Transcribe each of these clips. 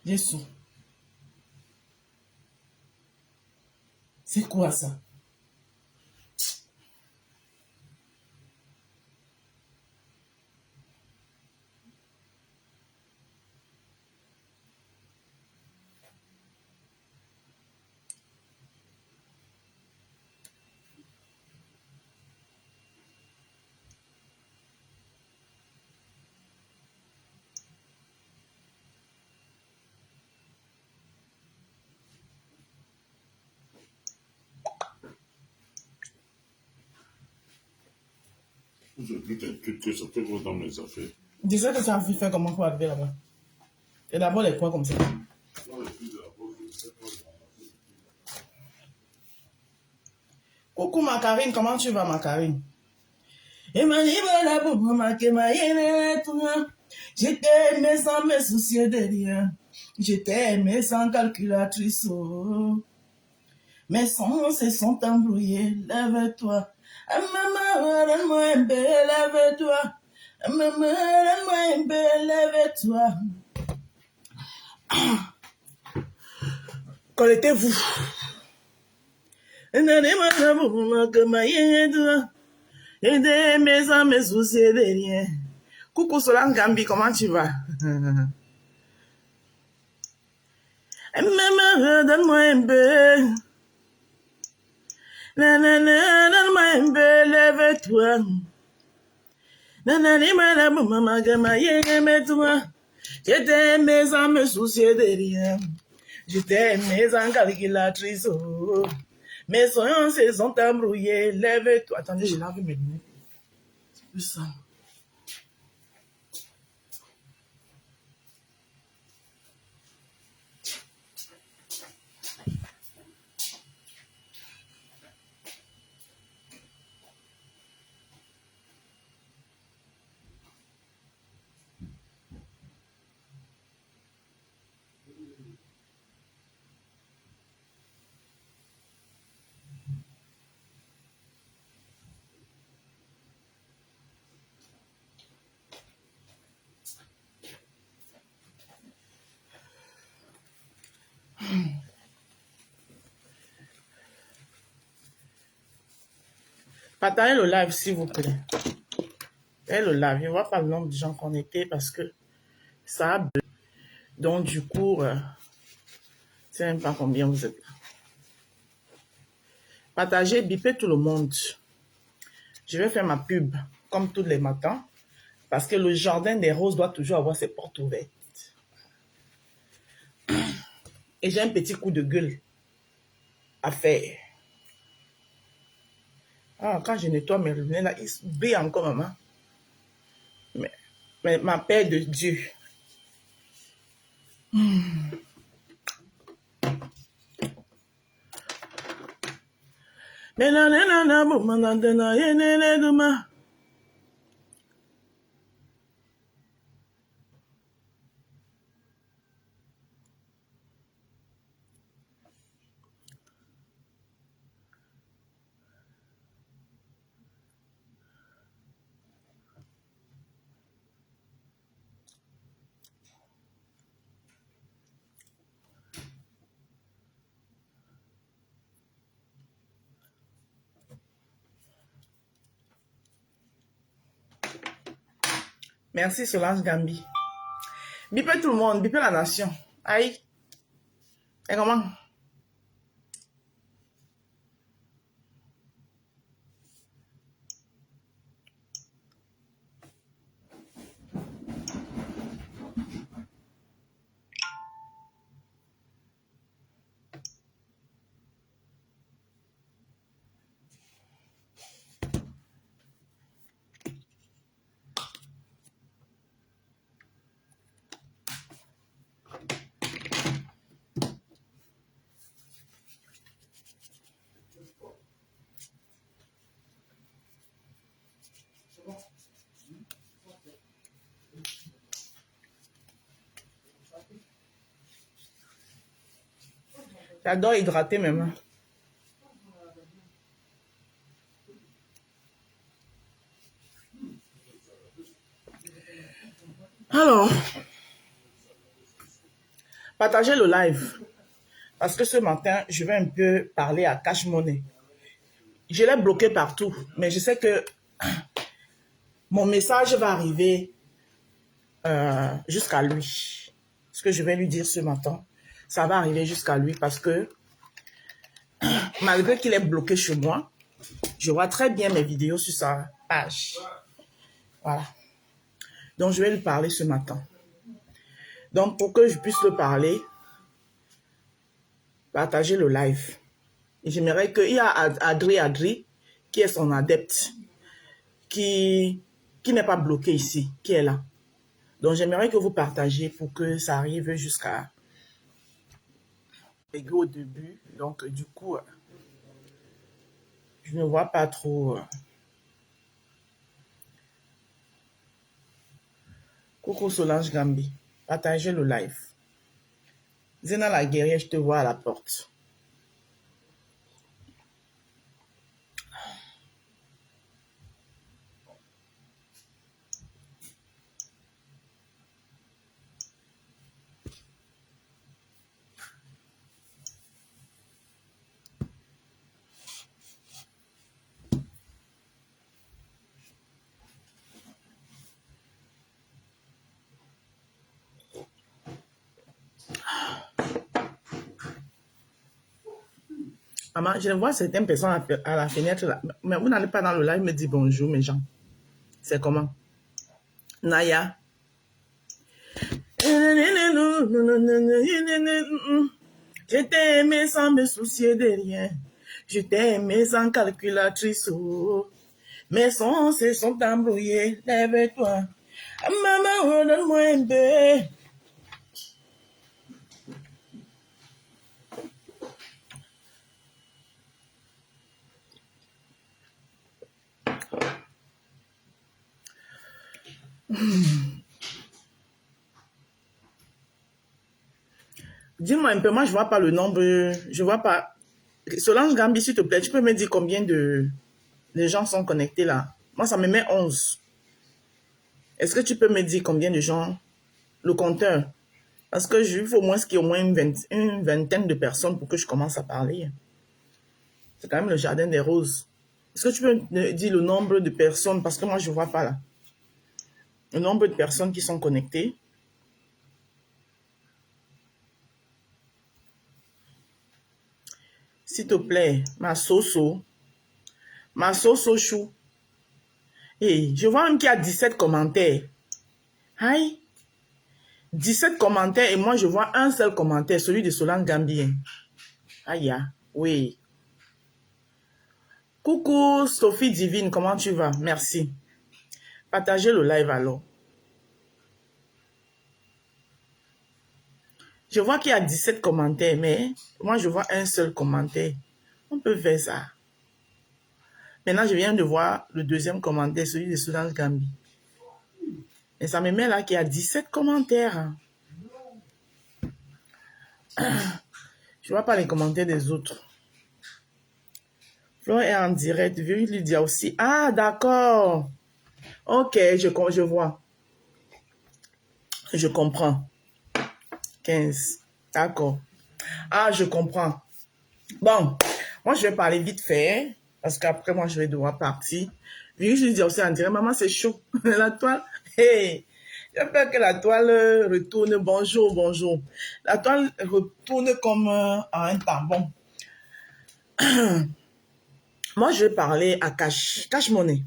Jésus. C'est quoi ça? Je dis que ça fait gros dans mes affaires. Je sais que tu as vu faire comment pour arriver là-bas. Et d'abord les points comme ça. Coucou ma Karine, comment tu vas ma Karine? Je t'ai aimé sans me soucier de rien. Je t'ai aimé sans calculatrice. Oh. Mes sens se sont embrouillés. Lève-toi. Maman, donne-moi un peu, lève-toi. Maman, donne-moi un peu, lève-toi. Connectez-vous. Mes amis, me soucier de rien. Coucou Solange Gambi, comment tu vas? Maman, donne-moi un peu. Donne-moi un peu, lève-toi. Je t'aime sans me soucier de rien. Je t'aime sans calculatrice. Oh. Mes soins se sont embrouillés. Lève-toi. Attendez, j'ai lavé mes lunettes. C'est plus ça. Partagez le live, s'il vous plaît. Et le live, je ne vois pas le nombre de gens connectés parce que ça a bugué. Donc, du coup, je ne sais même pas combien vous êtes là. Partagez, bipez tout le monde. Je vais faire ma pub, comme tous les matins, parce que le jardin des roses doit toujours avoir ses portes ouvertes. Et j'ai un petit coup de gueule à faire. Ah, quand je nettoie mes lunettes, là, ils brillent encore, maman. Mais ma paix de Dieu. Merci Solange Gambi. Bipez tout le monde, bipez la nation. Aïe. Et comment? J'adore hydrater mes mains. Alors, Partagez le live. Parce que ce matin, je vais un peu parler à Cash Money. Je l'ai bloqué partout, mais je sais que mon message va arriver jusqu'à lui. Ce que je vais lui dire ce matin, ça va arriver jusqu'à lui parce que malgré qu'il est bloqué chez moi, je vois très bien mes vidéos sur sa page. Voilà. Donc, je vais lui parler ce matin. Donc, pour que je puisse le parler, partagez le live. Et j'aimerais qu'il y a Adri, qui est son adepte, qui n'est pas bloqué ici, qui est là. Donc, j'aimerais que vous partagiez pour que ça arrive jusqu'à au début. Donc, du coup, je ne vois pas trop. Coucou Solange Gambi, partagez le live. Zena la guerrière, je te vois à la porte. Maman, je vois certaines personnes à la fenêtre là. Mais vous n'allez pas dans le live me dire bonjour, mes gens. C'est comment? Naya. Je t'ai aimé sans me soucier de rien. Je t'ai aimé sans calculatrice. Oh. Mes sens se sont embrouillés. Lève-toi. Maman, donne-moi un peu. Dis-moi un peu, moi je vois pas le nombre, je vois pas. Solange Gambi, s'il te plaît, tu peux me dire combien de les gens sont connectés là? Moi ça me met 11. Est-ce que tu peux me dire combien de gens, le compteur? Parce que il faut au moins qu'il y ait au moins une vingtaine de personnes pour que je commence à parler. C'est quand même le jardin des roses. Est-ce que tu peux me dire le nombre de personnes? Parce que moi je vois pas là. Le nombre de personnes qui sont connectées. S'il te plaît, ma soso chou. Et je vois même qu'il y a 17 commentaires. Aïe. 17 commentaires et moi je vois un seul commentaire, celui de Solange Gambien. Aïe, oui. Coucou Sophie Divine, comment tu vas? Merci. Partagez le live alors. Je vois qu'il y a 17 commentaires, mais moi je vois un seul commentaire. On peut faire ça. Maintenant, je viens de voir le deuxième commentaire, celui de Solange Gambi. Et ça me met là qu'il y a 17 commentaires. Je ne vois pas les commentaires des autres. Flore est en direct. Je vais lui dire aussi. Ah, d'accord. Ok, je vois. Je comprends. 15. D'accord. Ah, je comprends. Bon, moi, je vais parler vite fait. Parce qu'après, moi, je vais devoir partir. Je lui dis aussi en direct. Maman, c'est chaud. La toile. Hey. J'espère que la toile retourne. Bonjour, bonjour. La toile retourne comme à un temps. Bon. Moi, je vais parler à Cash Money.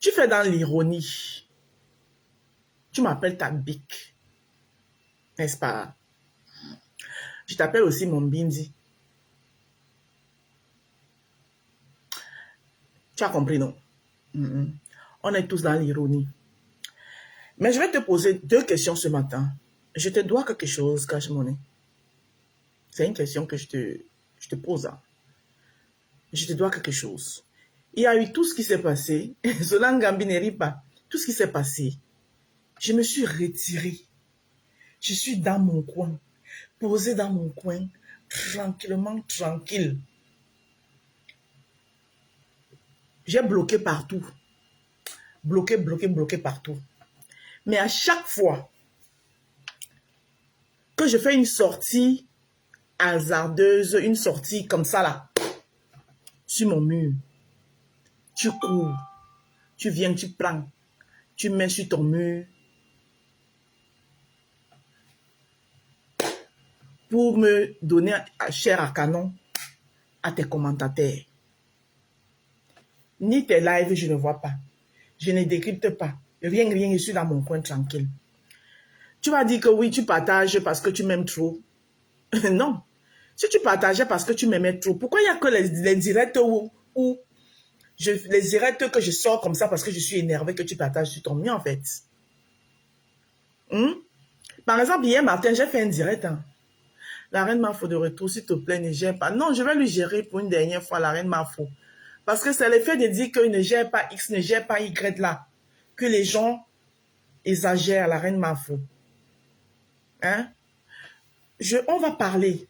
Tu fais dans l'ironie. Tu m'appelles ta bique. N'est-ce pas? Je t'appelle aussi mon bindi. Tu as compris, non? On est tous dans l'ironie. Mais je vais te poser 2 questions ce matin. Je te dois quelque chose, Cash Money. C'est une question que je te pose. Je te dois quelque chose. Il y a eu tout ce qui s'est passé. Solange Gambi ne rit pas. Tout ce qui s'est passé. Je me suis retirée. Je suis dans mon coin. Posée dans mon coin. Tranquillement, tranquille. J'ai bloqué partout. Bloqué partout. Mais à chaque fois, que je fais une sortie hasardeuse, une sortie comme ça là, sur mon mur. Tu cours, tu viens, tu prends, tu mets sur ton mur pour me donner chair à canon à tes commentateurs. Ni tes lives, je ne vois pas. Je ne décrypte pas. Rien, je suis dans mon coin tranquille. Tu vas dire que oui, tu partages parce que tu m'aimes trop. Non. Si tu partageais parce que tu m'aimais trop, pourquoi il n'y a que les directs où les directs que je sors comme ça parce que je suis énervé que tu partages sur ton mien en fait? Par exemple, hier matin, j'ai fait un direct. La reine Mafo de retour, s'il te plaît, ne gère pas. Non, je vais lui gérer pour une dernière fois, la reine Mafo. Parce que c'est l'effet de dire qu'il ne gère pas X, ne gère pas Y là. Que les gens exagèrent, la reine Mafo. Hein? On va parler.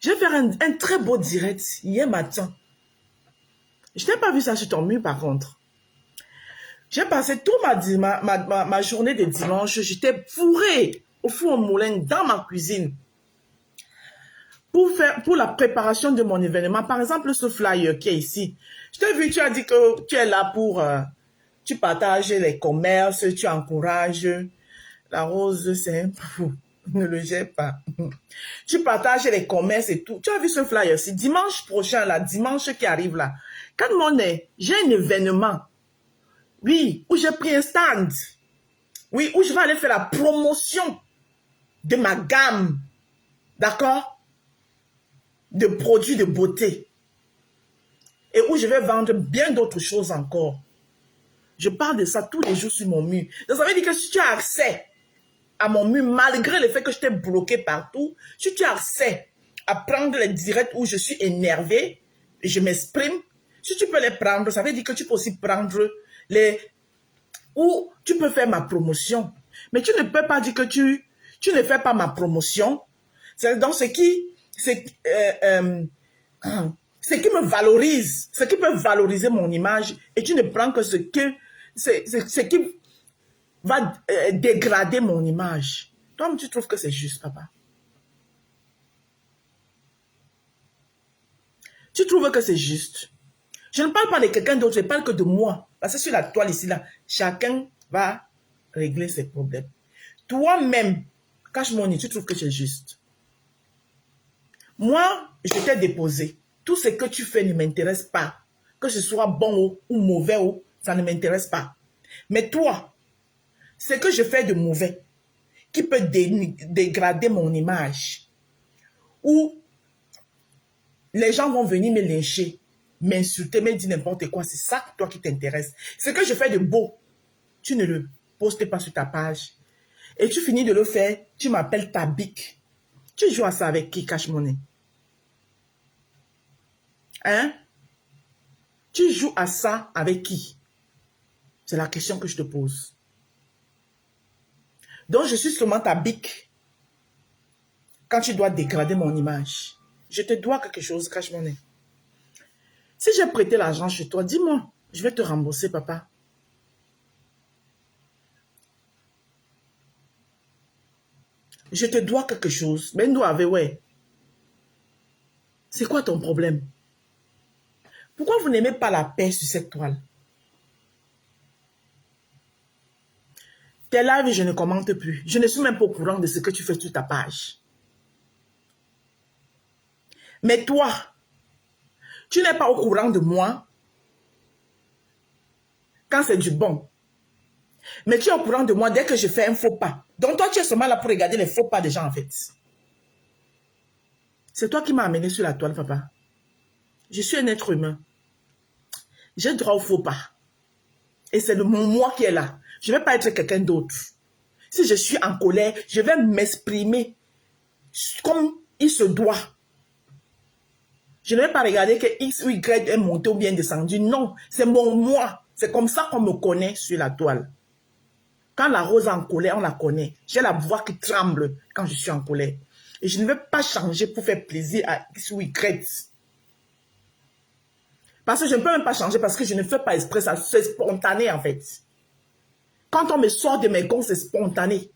Je vais faire un très beau direct hier matin. Je n'ai pas vu ça sur ton mur par contre. J'ai passé toute ma journée de dimanche. J'étais fourrée au four au moulin dans ma cuisine. Pour la préparation de mon événement. Par exemple, ce flyer qui est ici. Je t'ai vu, tu as dit que tu es là pour... tu partages les commerces, tu encourages. La rose, c'est un fou. Ne le jette pas. Tu partages les commerces et tout. Tu as vu ce flyer? C'est dimanche prochain, là, dimanche qui arrive là. Quand j'ai un événement, oui, où j'ai pris un stand, oui, où je vais aller faire la promotion de ma gamme, d'accord, de produits de beauté, et où je vais vendre bien d'autres choses encore. Je parle de ça tous les jours sur mon mur. Donc, ça veut dire que si tu as accès à mon mur, malgré le fait que je t'ai bloqué partout, si tu as accès à prendre les directs où je suis énervé, et je m'exprime, si tu peux les prendre, ça veut dire que tu peux aussi prendre où tu peux faire ma promotion. Mais tu ne peux pas dire que tu ne fais pas ma promotion. C'est dans ce qui me valorise, ce qui peut valoriser mon image, et tu ne prends que ce qui va dégrader mon image. Toi, tu trouves que c'est juste, papa? Tu trouves que c'est juste? Je ne parle pas de quelqu'un d'autre, je parle que de moi. Parce que sur la toile ici, là, chacun va régler ses problèmes. Toi-même, Cash-Money, tu trouves que c'est juste? Moi, je t'ai déposé. Tout ce que tu fais ne m'intéresse pas. Que ce soit bon ou mauvais, ça ne m'intéresse pas. Mais toi, ce que je fais de mauvais, qui peut dégrader mon image, ou les gens vont venir me lyncher, m'insulter, me dire n'importe quoi, c'est ça, toi qui t'intéresse. Ce que je fais de beau, tu ne le postes pas sur ta page. Et tu finis de le faire, tu m'appelles ta bique. Tu joues à ça avec qui, Cash-Money? Hein? Tu joues à ça avec qui? C'est la question que je te pose. Donc, je suis seulement ta bique quand tu dois dégrader mon image. Je te dois quelque chose, Cash-Money. Si j'ai prêté l'argent chez toi, dis-moi, je vais te rembourser, papa. Je te dois quelque chose. Ben, nous avons, ouais. C'est quoi ton problème? Pourquoi vous n'aimez pas la paix sur cette toile? Tes lives, je ne commente plus. Je ne suis même pas au courant de ce que tu fais sur ta page. Mais toi, tu n'es pas au courant de moi quand c'est du bon. Mais tu es au courant de moi dès que je fais un faux pas. Donc toi, tu es seulement là pour regarder les faux pas des gens en fait. C'est toi qui m'as amené sur la toile, papa. Je suis un être humain. J'ai droit au faux pas. Et c'est mon moi qui est là. Je ne vais pas être quelqu'un d'autre. Si je suis en colère, je vais m'exprimer comme il se doit. Je ne vais pas regarder que X ou Y est monté ou bien descendu. Non, c'est mon moi. C'est comme ça qu'on me connaît sur la toile. Quand la rose est en colère, on la connaît. J'ai la voix qui tremble quand je suis en colère. Et je ne vais pas changer pour faire plaisir à X ou Y. Parce que je ne peux même pas changer parce que je ne fais pas exprès. Ça, c'est spontané en fait. Quand on me sort de mes gonds, c'est spontané.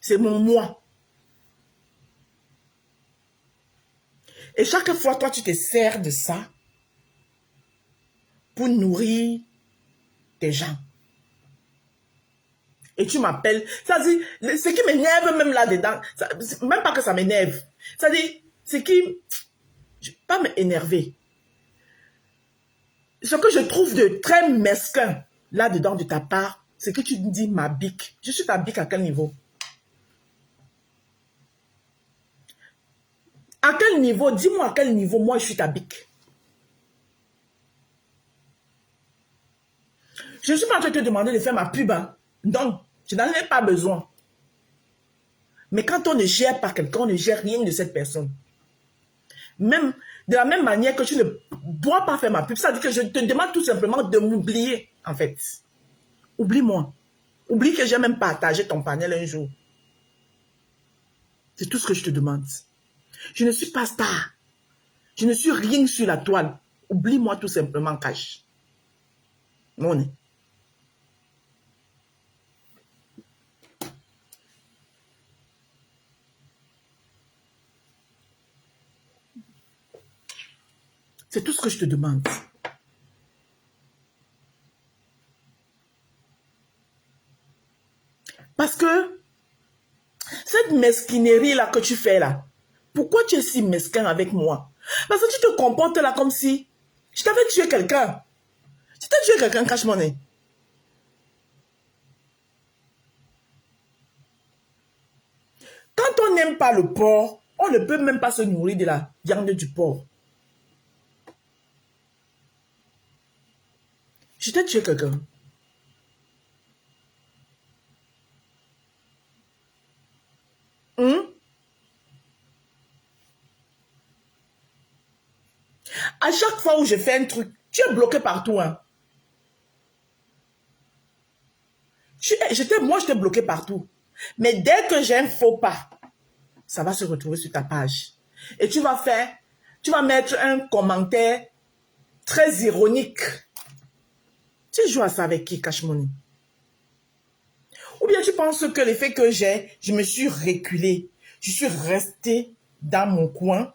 C'est mon moi. Et chaque fois, toi, tu te sers de ça pour nourrir tes gens. Et tu m'appelles. C'est-à-dire, ce qui m'énerve même là-dedans, même pas que ça m'énerve. C'est-à-dire, ce qui... Pas m'énerver. Ce que je trouve de très mesquin là-dedans de ta part, c'est que tu me dis ma bique. Je suis ta bique à quel niveau? À quel niveau? Dis-moi à quel niveau moi je suis ta bique. Je ne suis pas en train de te demander de faire ma pub. Hein. Non, je n'en ai pas besoin. Mais quand on ne gère pas quelqu'un, on ne gère rien de cette personne. Même de la même manière que tu ne dois pas faire ma pub, ça veut dire que je te demande tout simplement de m'oublier, en fait. Oublie-moi. Oublie que j'ai même partagé ton panel un jour. C'est tout ce que je te demande. Je ne suis pas star. Je ne suis rien sur la toile. Oublie-moi tout simplement, Cash. Non. C'est tout ce que je te demande. Parce que cette mesquinerie-là que tu fais là, pourquoi tu es si mesquin avec moi? Parce que tu te comportes là comme si je t'avais tué quelqu'un. Tu t'as tué quelqu'un, Cash Money. Quand on n'aime pas le porc, on ne peut même pas se nourrir de la viande du porc. Je t'ai tué quelqu'un. À chaque fois où je fais un truc, tu es bloqué partout. Hein. Moi, je t'ai bloqué partout. Mais dès que j'ai un faux pas, ça va se retrouver sur ta page. Et tu vas mettre un commentaire très ironique. Tu joues à ça avec qui, Cash Money? Ou bien tu penses que l'effet que je me suis reculé. Je suis resté dans mon coin.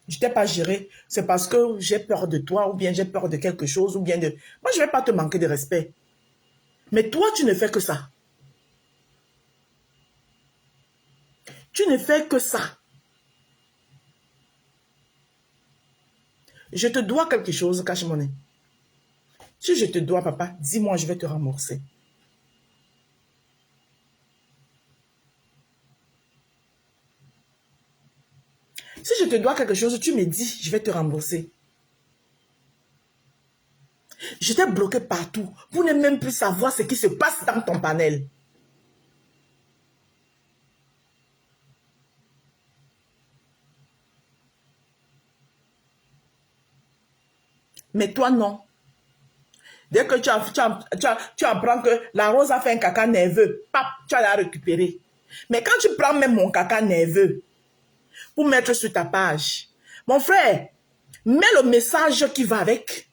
Je t'ai pas géré. C'est parce que j'ai peur de toi, ou bien j'ai peur de quelque chose, ou bien de... Moi, je ne vais pas te manquer de respect. Mais toi, tu ne fais que ça. Tu ne fais que ça. Je te dois quelque chose, Cash Money. Si je te dois, papa, dis-moi, je vais te rembourser. Si je te dois quelque chose, tu me dis, je vais te rembourser. Je t'ai bloqué partout pour ne même plus savoir ce qui se passe dans ton panel. Mais toi, non. Dès que tu apprends que la rose a fait un caca nerveux, pap, tu vas la récupérer. Mais quand tu prends même mon caca nerveux pour mettre sur ta page, mon frère, mets le message qui va avec.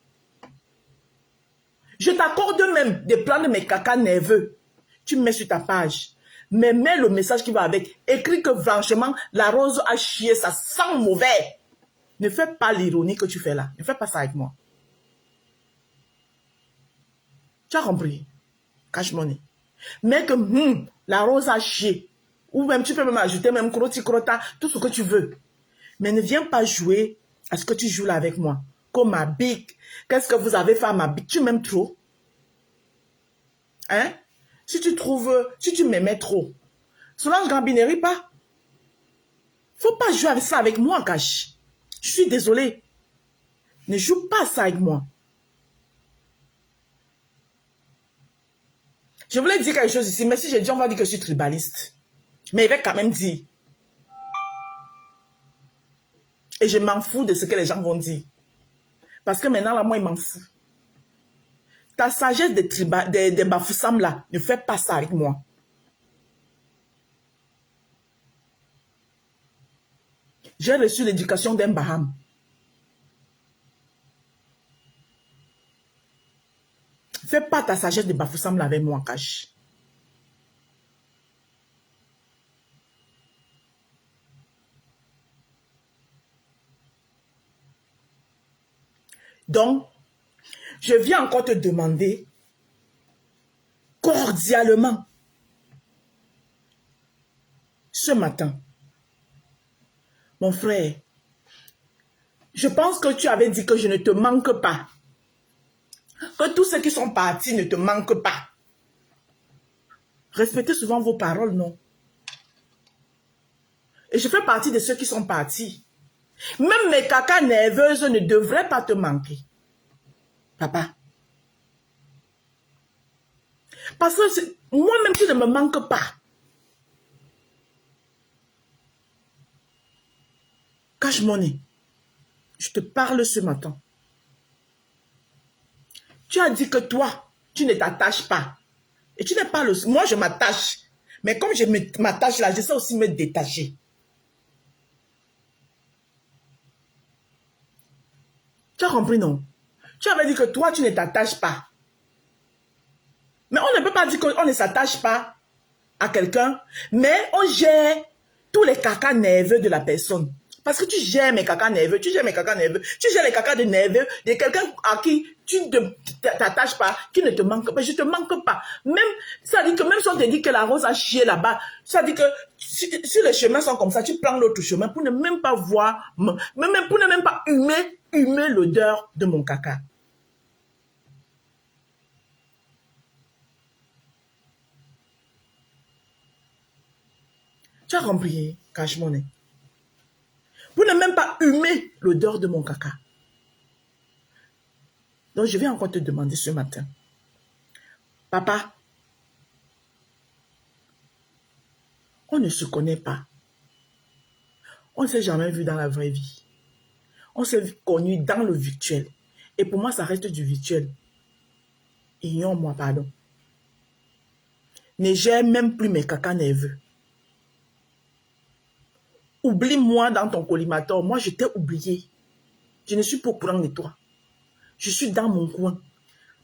Je t'accorde même de prendre mes cacas nerveux. Tu mets sur ta page. Mais mets le message qui va avec. Écris que franchement, la rose a chié, ça sent mauvais. Ne fais pas l'ironie que tu fais là. Ne fais pas ça avec moi. Tu as compris? Cash Money. Mais que la rose a chié. Ou même tu peux même ajouter même croti crota, tout ce que tu veux. Mais ne viens pas jouer à ce que tu joues là avec moi. Comme ma bique. Qu'est-ce que vous avez fait à ma bique? Tu m'aimes trop? Hein? Si tu m'aimais trop, Solange Gambinerie pas. Faut pas jouer avec ça avec moi, Cash. Je suis désolée. Ne joue pas ça avec moi. Je voulais dire quelque chose ici, mais si j'ai dit, on va dire que je suis tribaliste. Mais il va quand même dire. Et je m'en fous de ce que les gens vont dire. Parce que maintenant, là, moi, il m'en fout. Ta sagesse des Bafoussam, là, ne fais pas ça avec moi. J'ai reçu l'éducation d'un Baham. Fais pas ta sagesse de Bafoussam là avec moi, Cash. Donc, je viens encore te demander cordialement ce matin, mon frère, je pense que tu avais dit que je ne te manque pas. Que tous ceux qui sont partis ne te manquent pas. Respectez souvent vos paroles, non? Et je fais partie de ceux qui sont partis. Même mes cacas nerveuses ne devraient pas te manquer. Papa. Parce que moi-même, tu ne me manques pas. Cache mon nez. Je te parle ce matin. Tu as dit que toi, tu ne t'attaches pas. Et tu n'es pas le... Moi, je m'attache. Mais comme je m'attache là, je sais aussi me détacher. Tu as compris, non? Tu avais dit que toi, tu ne t'attaches pas. Mais on ne peut pas dire qu'on ne s'attache pas à quelqu'un, mais on gère tous les cacas nerveux de la personne. Parce que tu gères mes cacas nerveux, tu gères mes cacas nerveux, tu gères les cacas de nerveux de quelqu'un à qui tu ne t'attaches pas, qui ne te manque pas. Je ne te manque pas. Même, ça dit que même si on te dit que la rose a chié là-bas, ça dit que si les chemins sont comme ça, tu prends l'autre chemin pour ne même pas voir, pour ne même pas humer l'odeur de mon caca. Tu as compris, cache mon nez. Pour ne même pas humer l'odeur de mon caca. Donc, je vais encore te demander ce matin. Papa, on ne se connaît pas. On ne s'est jamais vu dans la vraie vie. On s'est connu dans le virtuel. Et pour moi, ça reste du virtuel. Ignore-moi, pardon. Ne gère même plus mes cacas nerveux. Oublie-moi dans ton collimateur. Moi, je t'ai oublié. Je ne suis pas au courant de toi. Je suis dans mon coin.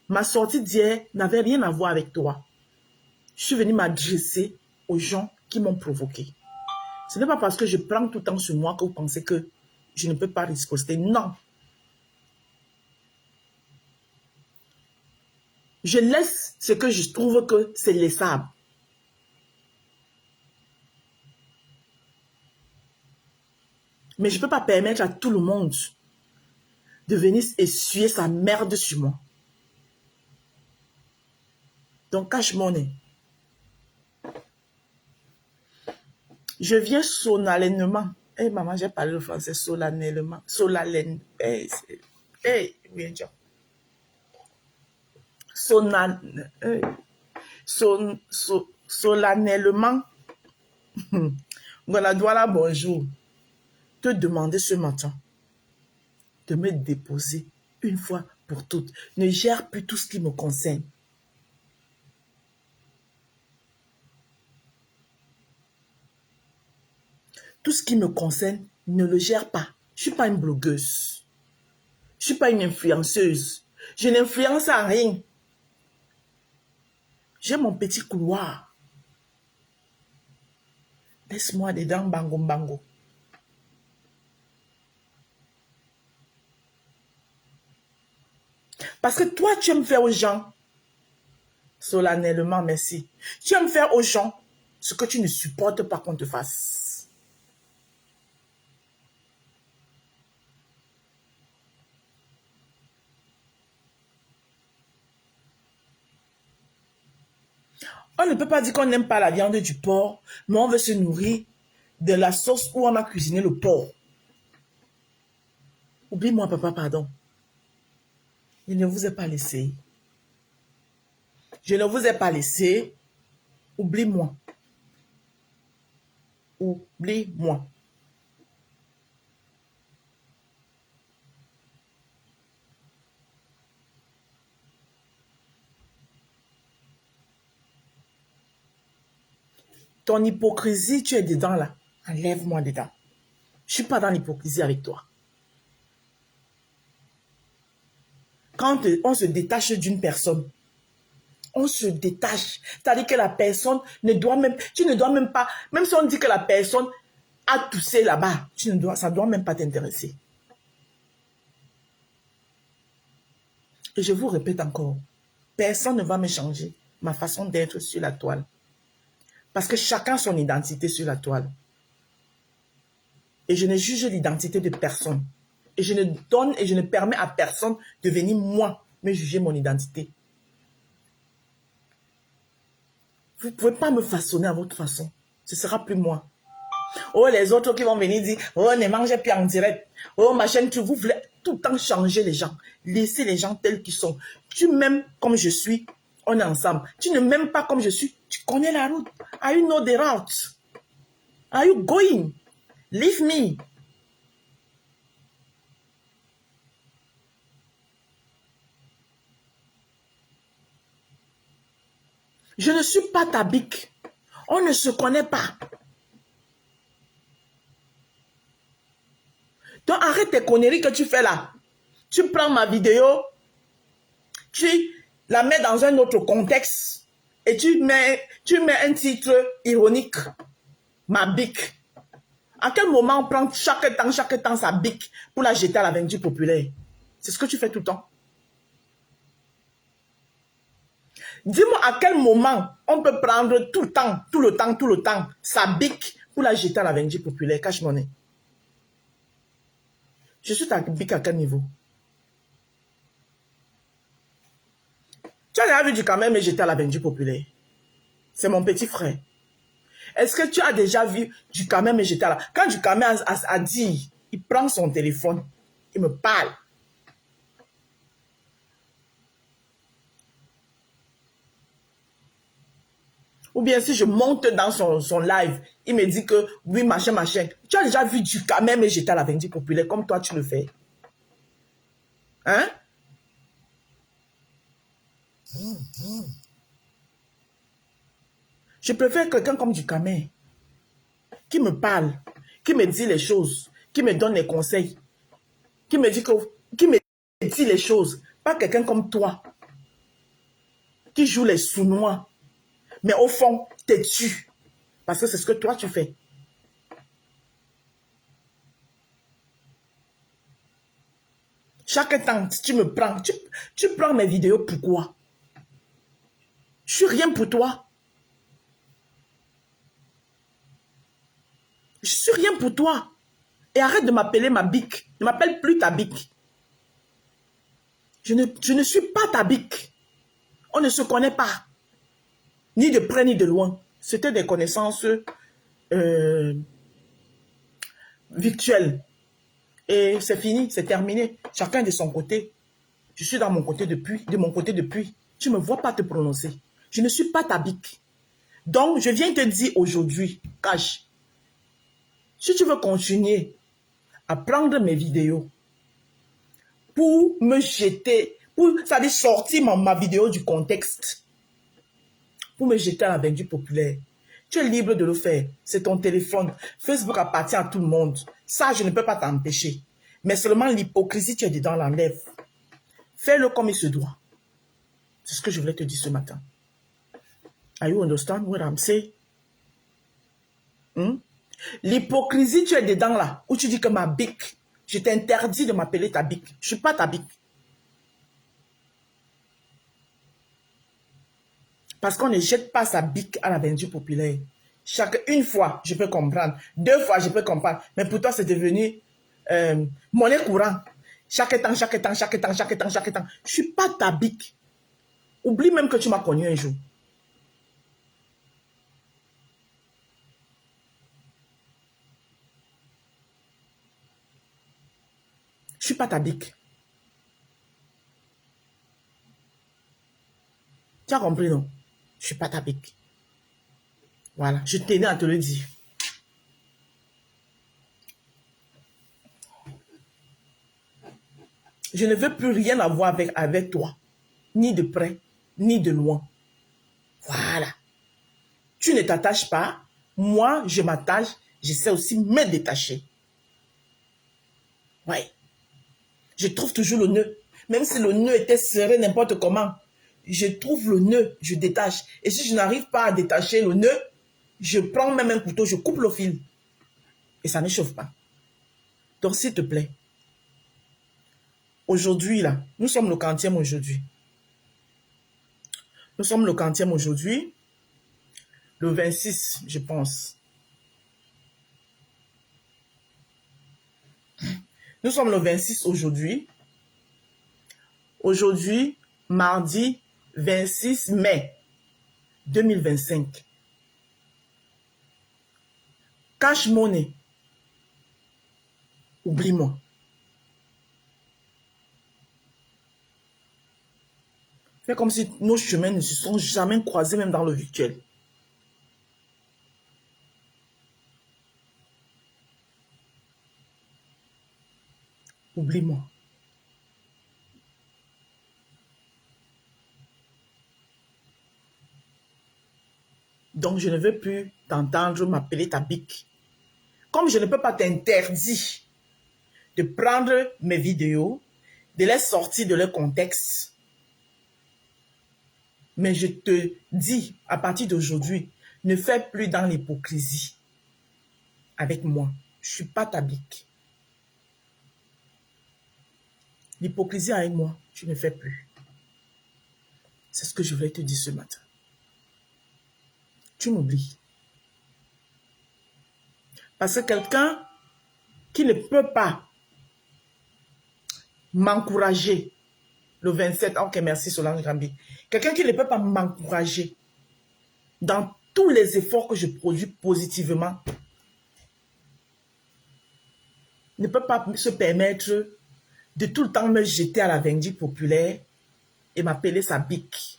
Ma sortie d'hier n'avait rien à voir avec toi. Je suis venu m'adresser aux gens qui m'ont provoqué. Ce n'est pas parce que je prends tout le temps sur moi que vous pensez que je ne peux pas riposter. Non. Je laisse ce que je trouve que c'est laissable. Mais je ne peux pas permettre à tout le monde de venir essuyer sa merde sur moi. Donc, cache mon nez. Je viens solennellement. Eh, maman, j'ai parlé le français solennellement. Solennellement. Viens, Dieu. Solennellement. Voilà, bonjour. Te demander ce matin de me déposer une fois pour toutes. Ne gère plus tout ce qui me concerne. Tout ce qui me concerne, ne le gère pas. Je ne suis pas une blogueuse. Je ne suis pas une influenceuse. Je n'influence à rien. J'ai mon petit couloir. Laisse-moi dedans, bango, bango. Parce que toi, tu aimes faire aux gens, solennellement, merci. Tu aimes faire aux gens ce que tu ne supportes pas qu'on te fasse. On ne peut pas dire qu'on n'aime pas la viande du porc, mais on veut se nourrir de la sauce où on a cuisiné le porc. Oublie-moi, papa, pardon. Je ne vous ai pas laissé. Je ne vous ai pas laissé. Oublie-moi. Oublie-moi. Ton hypocrisie, tu es dedans là. Enlève-moi dedans. Je ne suis pas dans l'hypocrisie avec toi. Quand on se détache d'une personne, on se détache. C'est-à-dire que la personne ne doit même... Tu ne dois même pas... Même si on dit que la personne a toussé là-bas, ça ne doit même pas t'intéresser. Et je vous répète encore, personne ne va me changer ma façon d'être sur la toile. Parce que chacun a son identité sur la toile. Et je ne juge l'identité de personne. Et je ne donne et je ne permets à personne de venir, moi, me juger mon identité. Vous ne pouvez pas me façonner à votre façon. Ce ne sera plus moi. Oh, les autres qui vont venir dire, oh, ne mangez plus en direct. Oh, ma chaîne, vous voulez tout le temps changer les gens. Laissez les gens tels qu'ils sont. Tu m'aimes comme je suis, on est ensemble. Tu ne m'aimes pas comme je suis, tu connais la route. Are you know the route? Are you going? Leave me. Je ne suis pas ta bique. On ne se connaît pas. Donc arrête tes conneries que tu fais là. Tu prends ma vidéo, tu la mets dans un autre contexte et tu mets un titre ironique. Ma bique. À quel moment on prend chaque temps sa bique pour la jeter à la vindicte populaire? C'est ce que tu fais tout le temps. Dis-moi à quel moment on peut prendre tout le temps, sa bique pour la jeter à la vindicte populaire. Cache mon nez. Je suis ta bique à quel niveau? Tu as déjà vu du Kamel me jeter à la vindicte populaire? C'est mon petit frère. Est-ce que tu as déjà vu du Kamel me jeter à la... Quand du Kamel a dit, il prend son téléphone, il me parle. Ou bien si je monte dans son live, il me dit que oui, machin. Tu as déjà vu du Kamel me jeter à la vindicte populaire comme toi tu le fais? Hein? Je préfère quelqu'un comme du Kamel qui me parle, qui me dit les choses, qui me donne les conseils, qui me dit les choses. Pas quelqu'un comme toi qui joue les sournois, mais au fond, t'es tu. Parce que c'est ce que toi tu fais. Chaque temps, tu me prends, tu prends mes vidéos, pourquoi? Je suis rien pour toi. Je suis rien pour toi. Et arrête de m'appeler ma bique. Ne m'appelle plus ta bique. Je ne suis pas ta bique. On ne se connaît pas. Ni de près ni de loin. C'était des connaissances virtuelles. Et c'est fini, c'est terminé. Chacun de son côté. Je suis de mon côté depuis. Tu ne me vois pas te prononcer. Je ne suis pas ta bique. Donc, je viens te dire aujourd'hui, Cash, si tu veux continuer à prendre mes vidéos pour me jeter, ça veut dire sortir ma vidéo du contexte, pour me jeter à la vindicte populaire, tu es libre de le faire. C'est ton téléphone. Facebook appartient à tout le monde. Ça, je ne peux pas t'empêcher. Mais seulement l'hypocrisie, tu es dedans, l'enlève. Fais-le comme il se doit. C'est ce que je voulais te dire ce matin. Are you understand what I'm saying? L'hypocrisie, tu es dedans là, où tu dis que ma bique, je t'interdis de m'appeler ta bique. Je ne suis pas ta bique. Parce qu'on ne jette pas sa bique à la vindicte populaire. Une fois, je peux comprendre. 2 fois, je peux comprendre. Mais pour toi, c'est devenu monnaie courante. Chaque temps. Je ne suis pas ta bique. Oublie même que tu m'as connu un jour. Je ne suis pas ta bique. Tu as compris, non? Je ne suis pas ta bique. Voilà, je tenais à te le dire. Je ne veux plus rien avoir avec toi. Ni de près, ni de loin. Voilà. Tu ne t'attaches pas. Moi, je m'attache. Je sais aussi me détacher. Oui. Je trouve toujours le nœud. Même si le nœud était serré n'importe comment, je trouve le nœud, je détache. Et si je n'arrive pas à détacher le nœud, je prends même un couteau, je coupe le fil. Et ça ne chauffe pas. Donc, s'il te plaît, aujourd'hui, là, nous sommes le 40e aujourd'hui. Nous sommes le 40e aujourd'hui. Le 26, je pense. Nous sommes le 26 aujourd'hui. Aujourd'hui, mardi 26 mai 2025. Cash Money. Oublie-moi. C'est comme si nos chemins ne se sont jamais croisés, même dans le virtuel. Oublie-moi. Donc, je ne veux plus t'entendre m'appeler ta bique. Comme je ne peux pas t'interdire de prendre mes vidéos, de les sortir de leur contexte, mais je te dis, à partir d'aujourd'hui, ne fais plus dans l'hypocrisie avec moi. Je ne suis pas ta bique. L'hypocrisie avec moi, tu ne fais plus. C'est ce que je voulais te dire ce matin. Tu m'oublies. Parce que quelqu'un qui ne peut pas m'encourager le 27, ok, merci Solange Gambi. Quelqu'un qui ne peut pas m'encourager dans tous les efforts que je produis positivement, ne peut pas se permettre de tout le temps me jeter à la vindicte populaire et m'appeler sa bique.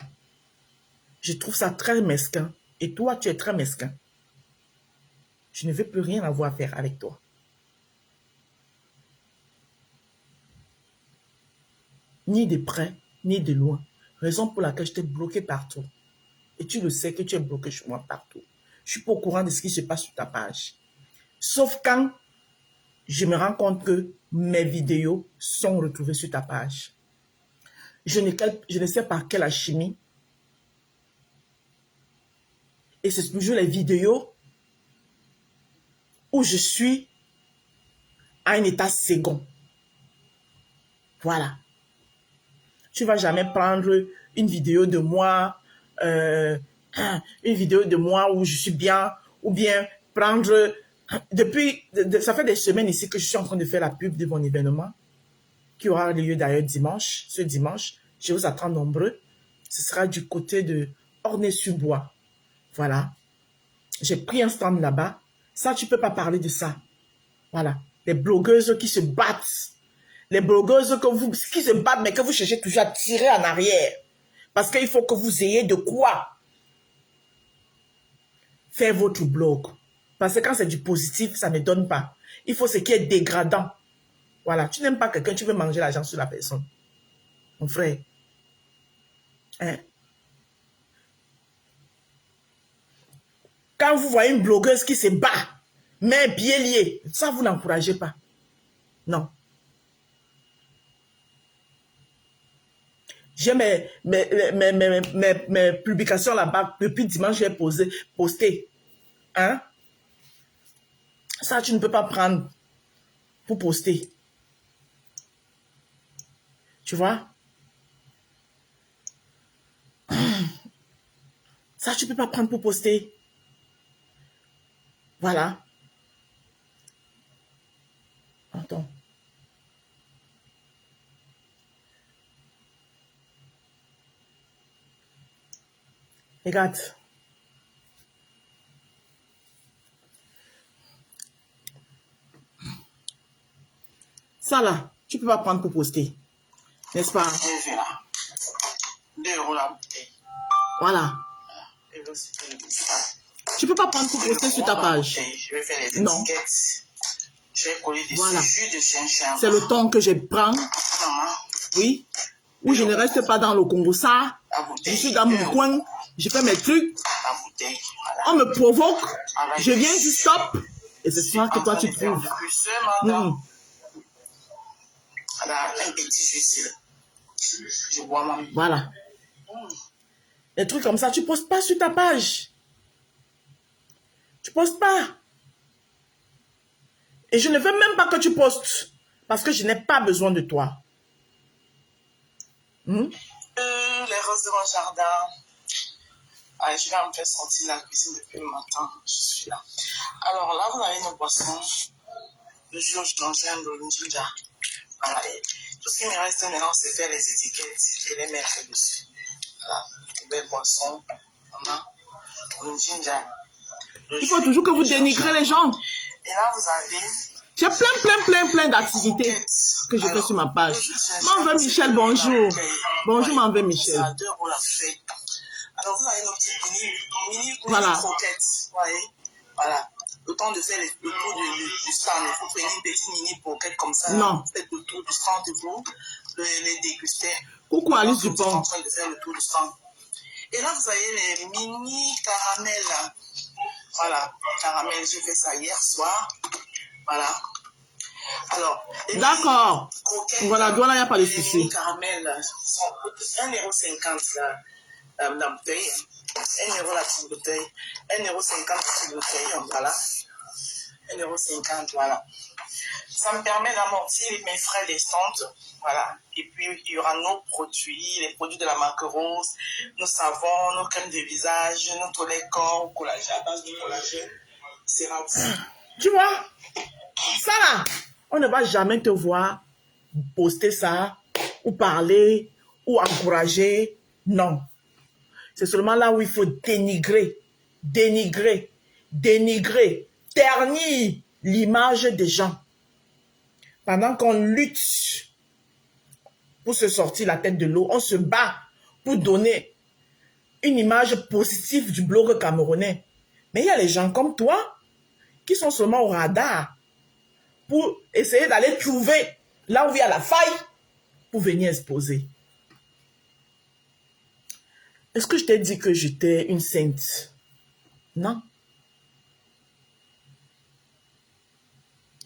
Je trouve ça très mesquin. Et toi, tu es très mesquin. Je ne veux plus rien avoir à faire avec toi. Ni de près, ni de loin. Raison pour laquelle je t'ai bloqué partout. Et tu le sais que tu es bloqué chez moi partout. Je suis pas au courant de ce qui se passe sur ta page. Sauf quand je me rends compte que mes vidéos sont retrouvées sur ta page. Je ne sais par quelle alchimie. Et c'est toujours les vidéos où je suis à un état second. Voilà. Tu ne vas jamais prendre une vidéo de moi, où je suis bien, ou bien prendre... ça fait des semaines ici que je suis en train de faire la pub de mon événement, qui aura lieu d'ailleurs dimanche, ce dimanche. Je vous attends nombreux. Ce sera du côté de Ornay-sur-Bois. Voilà. J'ai pris un stand là-bas. Ça, tu ne peux pas parler de ça. Voilà. Les blogueuses qui se battent. Les blogueuses qui se battent, mais que vous cherchez toujours à tirer en arrière. Parce qu'il faut que vous ayez de quoi faire votre blog. Parce que quand c'est du positif, ça ne donne pas. Il faut ce qui est dégradant. Voilà. Tu n'aimes pas quelqu'un, tu veux manger l'argent sur la personne. Mon frère. Hein? Quand vous voyez une blogueuse qui se bat, mais bien liée, ça, vous n'encouragez pas. Non. J'ai mes publications là-bas. Depuis dimanche, je vais poster. Hein? Ça, tu ne peux pas prendre pour poster. Tu vois? Ça, tu ne peux pas prendre pour poster. Voilà. Attends. Regarde. Ça là, tu ne peux pas prendre pour poster. N'est-ce pas? 2 € la bouteille. Voilà. Tu ne peux pas prendre pour poster sur ta page. Je vais faire les non. étiquettes. Je vais coller des voilà. jus de chien. C'est le temps que je prends. Oui. Où je ne reste pas dans le Congo. Ça, je suis dans mon coin. Je fais mes trucs. On me provoque. Je viens du stop. Et c'est ça que toi tu trouves. Un petit jus. Je bois ma... Voilà. Des trucs comme ça, tu ne postes pas sur ta page. Tu ne postes pas. Et je ne veux même pas que tu postes. Parce que je n'ai pas besoin de toi. Les roses de mon jardin. Allez, je vais me faire sortir de la cuisine depuis le matin. Je suis là. Alors là, vous avez nos boissons. Le jus au gingembre, le ginger. Voilà. Et tout ce qui me reste maintenant, c'est faire les étiquettes et les mettre dessus. Voilà. Les belles boissons. Voilà. Le ginger. Il faut toujours que vous dénigrez les gens. Et là, vous avez... J'ai plein d'activités que je fais sur ma page. M'en veut Michel, bonjour. Bonjour, m'en veut Michel. Alors, vous avez nos petites mini Voilà. croquettes. Vous voyez? Voilà. Le temps de faire le tour du stand. Il faut prendre une petite mini croquette comme ça. Non. Faites le tour du stand et vous les déguster. Coucou Alice Vous êtes Dupont. en train de faire le tour du stand. Et là, vous avez les mini caramels. Voilà. Caramel, j'ai fait ça hier soir. Voilà. Alors, D'accord. Voilà, voilà, il n'y a pas de souci. Les caramels sont 1,50 € la bouteille. 1 € la petite bouteille. 1,50 € la petite bouteille. Voilà. 1,50 €, voilà. Ça me permet d'amortir mes frais d'escompte. Voilà. Et puis, il y aura nos produits, les produits de la marque Rose, nos savons, nos crèmes de visage, notre lait corps, collagène, à base de collagène. C'est rempli. Tu vois, ça là, on ne va jamais te voir poster ça, ou parler, ou encourager. Non. C'est seulement là où il faut dénigrer, ternir l'image des gens. Pendant qu'on lutte pour se sortir la tête de l'eau, on se bat pour donner une image positive du blog camerounais. Mais il y a les gens comme toi qui sont seulement au radar pour essayer d'aller trouver là où il y a la faille pour venir exposer. Est-ce que je t'ai dit que j'étais une sainte? Non.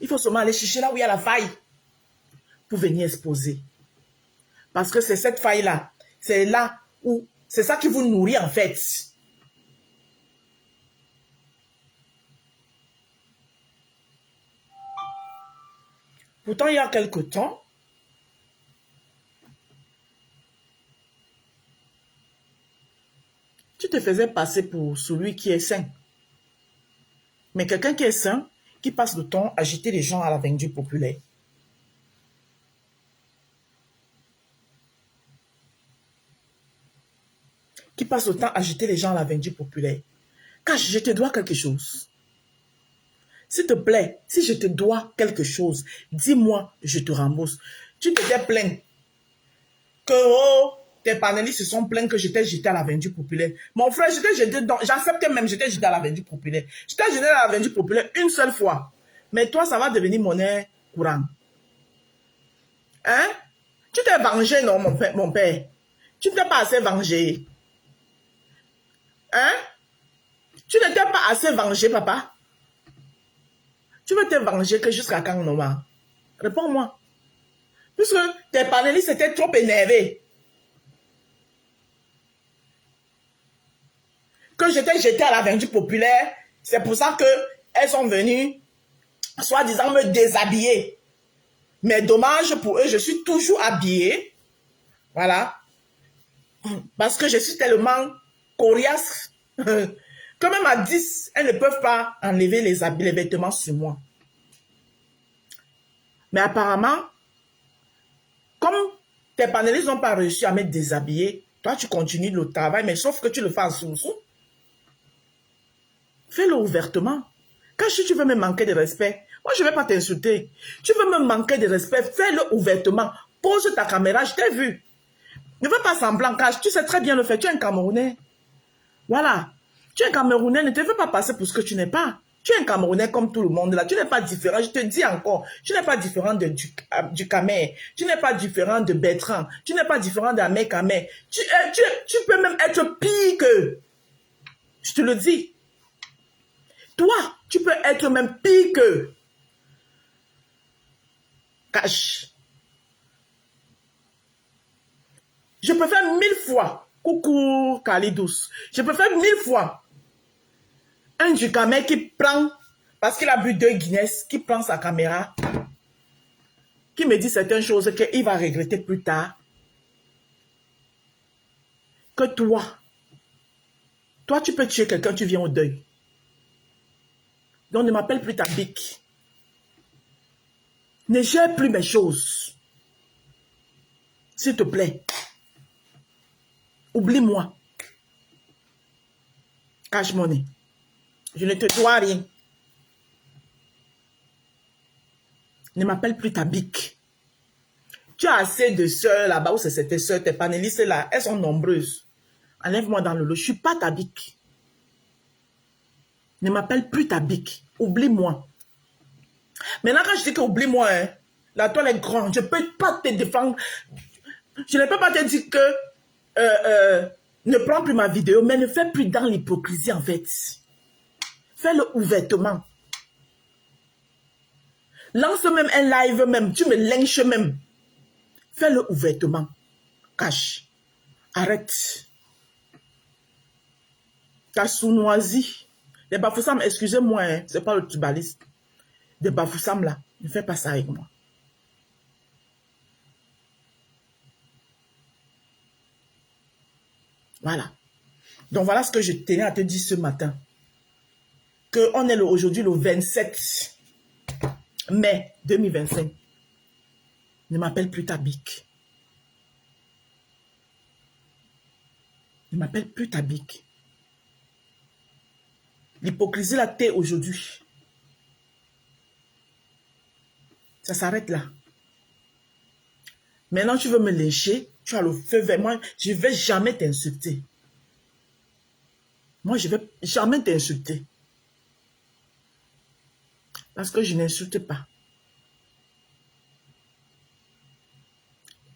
Il faut seulement aller chercher là où il y a la faille pour venir exposer. Parce que c'est cette faille-là, c'est là où, c'est ça qui vous nourrit en fait. Pourtant, il y a quelque temps, tu te faisais passer pour celui qui est sain. Mais quelqu'un qui est sain, qui passe le temps à jeter les gens à la vendue populaire. Qui passe le temps à jeter les gens à la vendue populaire. Car je te dois quelque chose. S'il te plaît, si je te dois quelque chose, dis-moi, je te rembourse. Tu t'étais plaint que tes panélistes se sont plaints que j'étais jeté à la vendue populaire. Mon frère, j'accepte même j'étais jeté à la vendue populaire. J'étais jeté à la vendue populaire une seule fois. Mais toi, ça va devenir monnaie courante. Hein? Tu t'es vengé, non, mon père? Tu ne t'es pas assez vengé. Hein? Tu n'étais pas assez vengé, papa? Tu veux te venger que jusqu'à quand, Noma? Réponds-moi. Puisque tes panélistes étaient trop énervés. Que j'étais jeté à la vendue populaire, c'est pour ça qu'elles sont venues, soi-disant, me déshabiller. Mais dommage pour eux, je suis toujours habillée. Voilà. Parce que je suis tellement coriace que même à 10, elles ne peuvent pas enlever les vêtements sur moi. Mais apparemment, comme tes panélistes n'ont pas réussi à me déshabiller, toi tu continues le travail, mais sauf que tu le fais en sous-sous. Fais-le ouvertement. Quand tu veux me manquer de respect, moi je ne vais pas t'insulter. Tu veux me manquer de respect, fais-le ouvertement. Pose ta caméra, je t'ai vu. Ne fais pas semblant, car tu sais très bien le faire. Tu es un Camerounais. Voilà. Tu es un Camerounais, ne te fais pas passer pour ce que tu n'es pas. Tu es un Camerounais comme tout le monde là. Tu n'es pas différent, je te dis encore. Tu n'es pas différent du Camer. Tu n'es pas différent de Bertrand. Tu n'es pas différent d'Ahmed Camer. Tu peux même être pire que... Je te le dis. Toi, tu peux être même pire que... Cache. Je préfère 1000 fois. Coucou, Kalidous. Je préfère 1000 fois. Un du Camer qui prend, parce qu'il a bu 2 Guinness, qui prend sa caméra, qui me dit certaines choses qu'il va regretter plus tard. que toi, tu peux tuer quelqu'un, tu viens au deuil. Donc ne m'appelle plus ta bique. Ne gère plus mes choses. S'il te plaît. Oublie-moi. Cache mon nez. Je ne te dois rien. Ne m'appelle plus ta bique. Tu as assez de sœurs là-bas où c'est tes sœurs, tes panélistes là, elles sont nombreuses. Enlève-moi dans le lot. Je ne suis pas ta bique. Ne m'appelle plus ta bique. Oublie-moi. Maintenant, quand je dis que oublie-moi, hein, la toile est grande. Je ne peux pas te défendre. Je ne peux pas te dire que ne prends plus ma vidéo, mais ne fais plus dans l'hypocrisie en fait. Fais-le ouvertement. Lance même un live même. Tu me lynches même. Fais-le ouvertement. Cache. Arrête. Ta sournoisie. Les Bafoussam, excusez-moi, hein, c'est pas le tubaliste. Des Bafoussam là. Ne fais pas ça avec moi. Voilà. Donc voilà ce que je tenais à te dire ce matin. On est aujourd'hui le 27 mai 2025. Ne m'appelle plus ta bique. Ne m'appelle plus ta bique. L'hypocrisie là t'es aujourd'hui. Ça s'arrête là. Maintenant tu veux me lyncher. Tu as le feu vers moi. Je ne vais jamais t'insulter. Moi je ne vais jamais t'insulter. Parce que je n'insulte pas.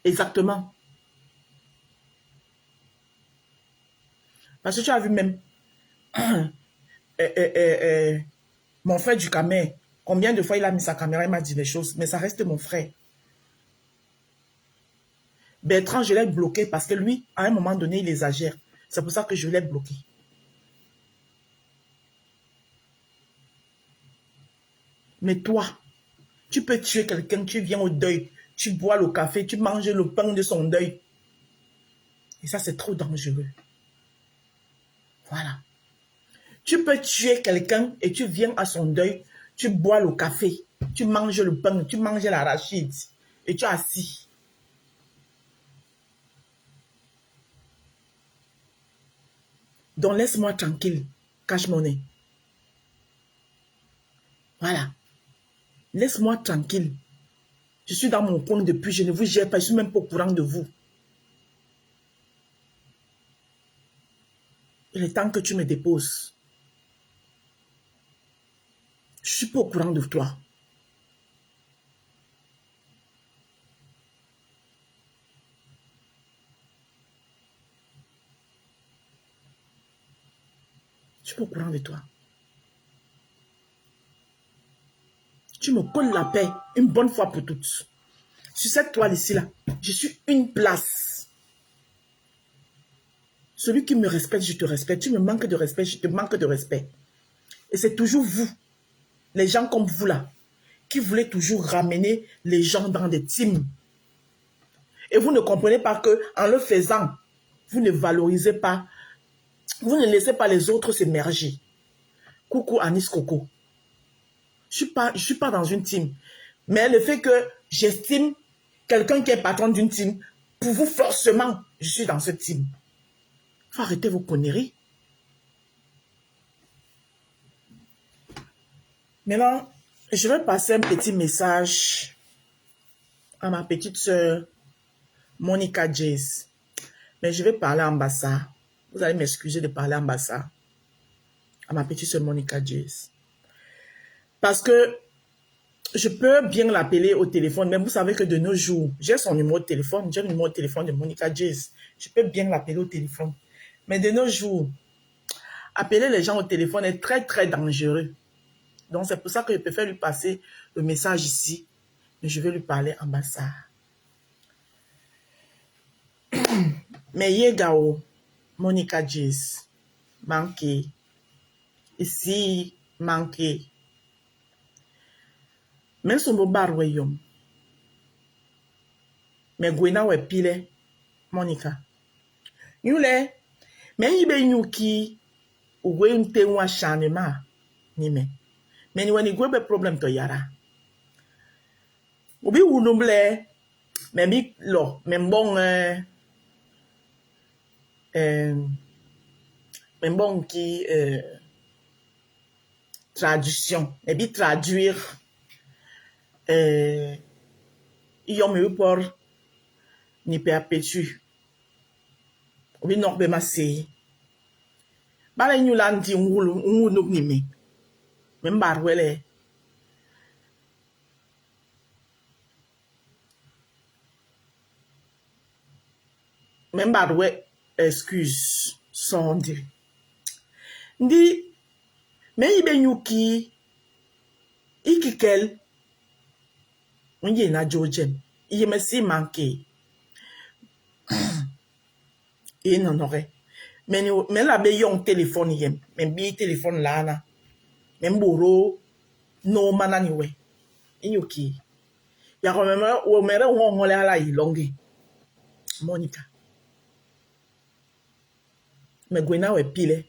Exactement. Parce que tu as vu même mon frère du Camer, combien de fois il a mis sa caméra, il m'a dit des choses, mais ça reste mon frère. Bertrand, je l'ai bloqué parce que lui, à un moment donné, il exagère. C'est pour ça que je l'ai bloqué. Mais toi, tu peux tuer quelqu'un, tu viens au deuil, tu bois le café, tu manges le pain de son deuil. Et ça, c'est trop dangereux. Voilà. Tu peux tuer quelqu'un et tu viens à son deuil, tu bois le café, tu manges le pain, tu manges l'arachide et tu es assis. Donc laisse-moi tranquille, cache mon nez. Voilà. Laisse-moi tranquille. Je suis dans mon coin depuis, je ne vous gère pas, je ne suis même pas au courant de vous. Il est temps que tu me déposes. Je ne suis pas au courant de toi. Je ne suis pas au courant de toi. Tu me colles la paix une bonne fois pour toutes. Sur cette toile ici, là, je suis une place. Celui qui me respecte, je te respecte. Tu me manques de respect, je te manque de respect. Et c'est toujours vous, les gens comme vous là, qui voulez toujours ramener les gens dans des teams. Et vous ne comprenez pas qu'en le faisant, vous ne valorisez pas, vous ne laissez pas les autres s'émerger. Coucou Anis Coco. Je ne suis pas dans une team. Mais le fait que j'estime quelqu'un qui est patron d'une team, pour vous forcément, je suis dans cette team. Il faut arrêter vos conneries. Maintenant, je vais passer un petit message à ma petite sœur, Monica Jace. Mais je vais parler en bassa. Vous allez m'excuser de parler en bassa. À ma petite sœur, Monica Jace. Parce que je peux bien l'appeler au téléphone, mais vous savez que de nos jours, j'ai son numéro de téléphone, j'ai le numéro de téléphone de Monica Jace. Je peux bien l'appeler au téléphone. Mais de nos jours, appeler les gens au téléphone est très, très dangereux. Donc, c'est pour ça que je préfère lui passer le message ici. Mais je vais lui parler en bassa. Mais Yegao, Monica Jace, manqué. Ici, manqué. Mais son beau bar, voyons. Mais Gwena, ouais, pile, Monica. Yule, men yibe nyuki, uwe nte un acharnement, ni men. Men when you go be problem to yara. Ubi unumble, men bi lo, men bon, men bon qui, traduction, men bi traduire, yom yu por, ni perpétue. Ubi nok be masé. Bala nyu landi unwuluk ni me. Men barwele. Men barwe excuse son di. Ndi, men yibe nyuki, ikikel, unye na jojem. Iye me si manke. E nanore. Men la be yon téléphone yem. Men bi téléphone lana. Men boro no manani we. Inyuki. Ya ko mere wongole ala ilonge. Monica. Me gwena we pile.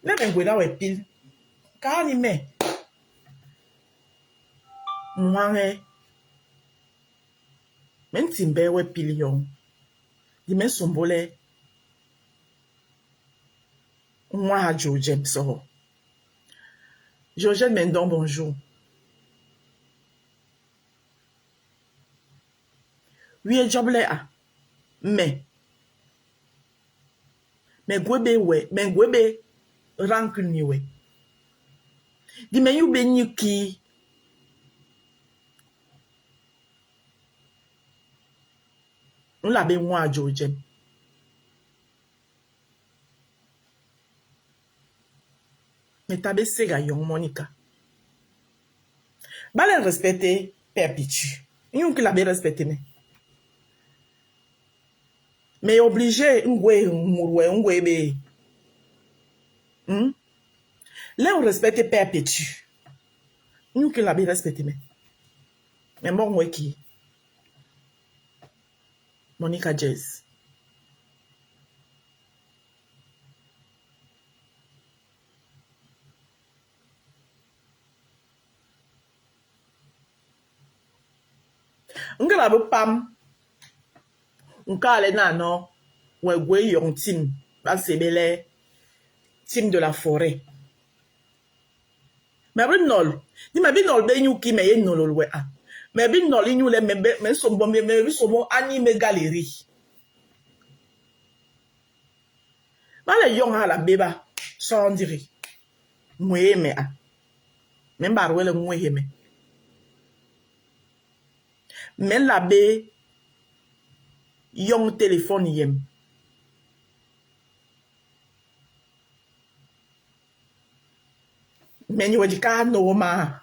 Ne men gwena we pile. Ka ni me. Mwange. Men timbe we pile yon. Di men sombole. Mwa ha Jojem so. Georgette Mendon, bonjour. Oui, joble a. Mais gwebe we. Men gwebe rancune ni we. Di men yu be nyuki. On la be mwa ha Jojem. Mais tabe sega yon Monica. Balen respecte perpétue. Yon ki la be respecte me. Mais obligé ngwe be. Là on respecte perpétue. Yon ki la be respecte me. Mais bon ngwe ki. Monica Jazz. Ngala bo pam. Nkale na no. Wegwe yon tim. Basebele. Tim de la forêt. Mais ben nol. Di me bin nol be nyuki me ye nol we a. Mais bin nol inyu le me sombo me sombo anime galerie. Bale yon ha la beba. Sans dire. Mwe me a. Men barwele mwe me. Men la be yon téléphone yem. Men yo di ka no ma.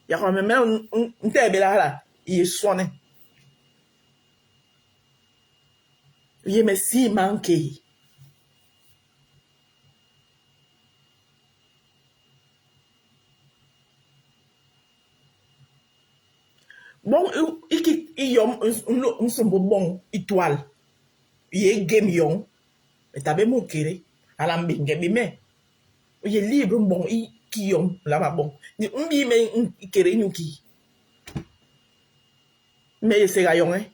Ya ko me nte be la ye sone. Ye me si manke. Bon, yom sombo bon étoile. Ye game yon. Mais tabe mo kere. Alambe ngebe me. Ye libre bon ki yom la ba bon. Ni mbi me kere nyuki. Mais c'est gayon hein.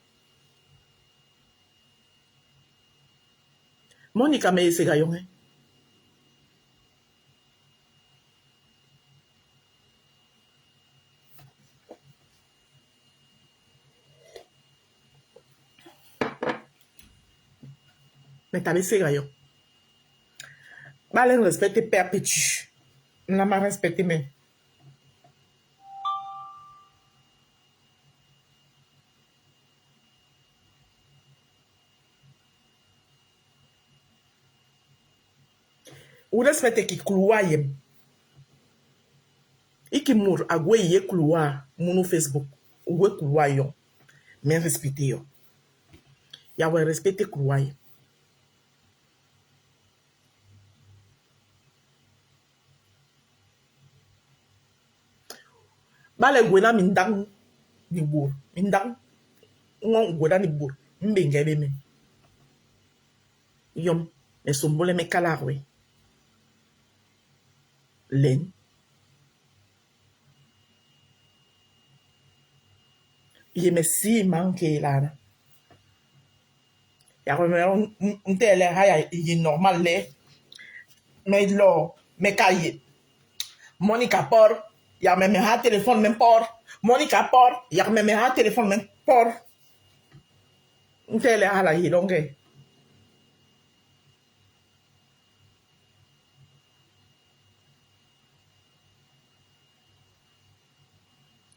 Monica me c'est gayon hein. Mais t'avais ces gaillons. Balen respecte perpétue. On n'a pas respecté mais. Ou respecte qui klouayem. Iki mour agwe ye kloua mounou Facebook. Ou klouayon. Mais respecte yo. Ya we respecte klouayem. Bale gwena mindang ni bour. Mindang. Ngon gwena ni bour. Mbenge be me. Yom, mais son bol me calarwe. Len. Il me si manqué là. Il y a un tel air, il est normal là. Mais là, mais cahier. Monica por, il y a même un téléphone même por. Monica por, il y a même un téléphone même por. Un tel air là, il est donc.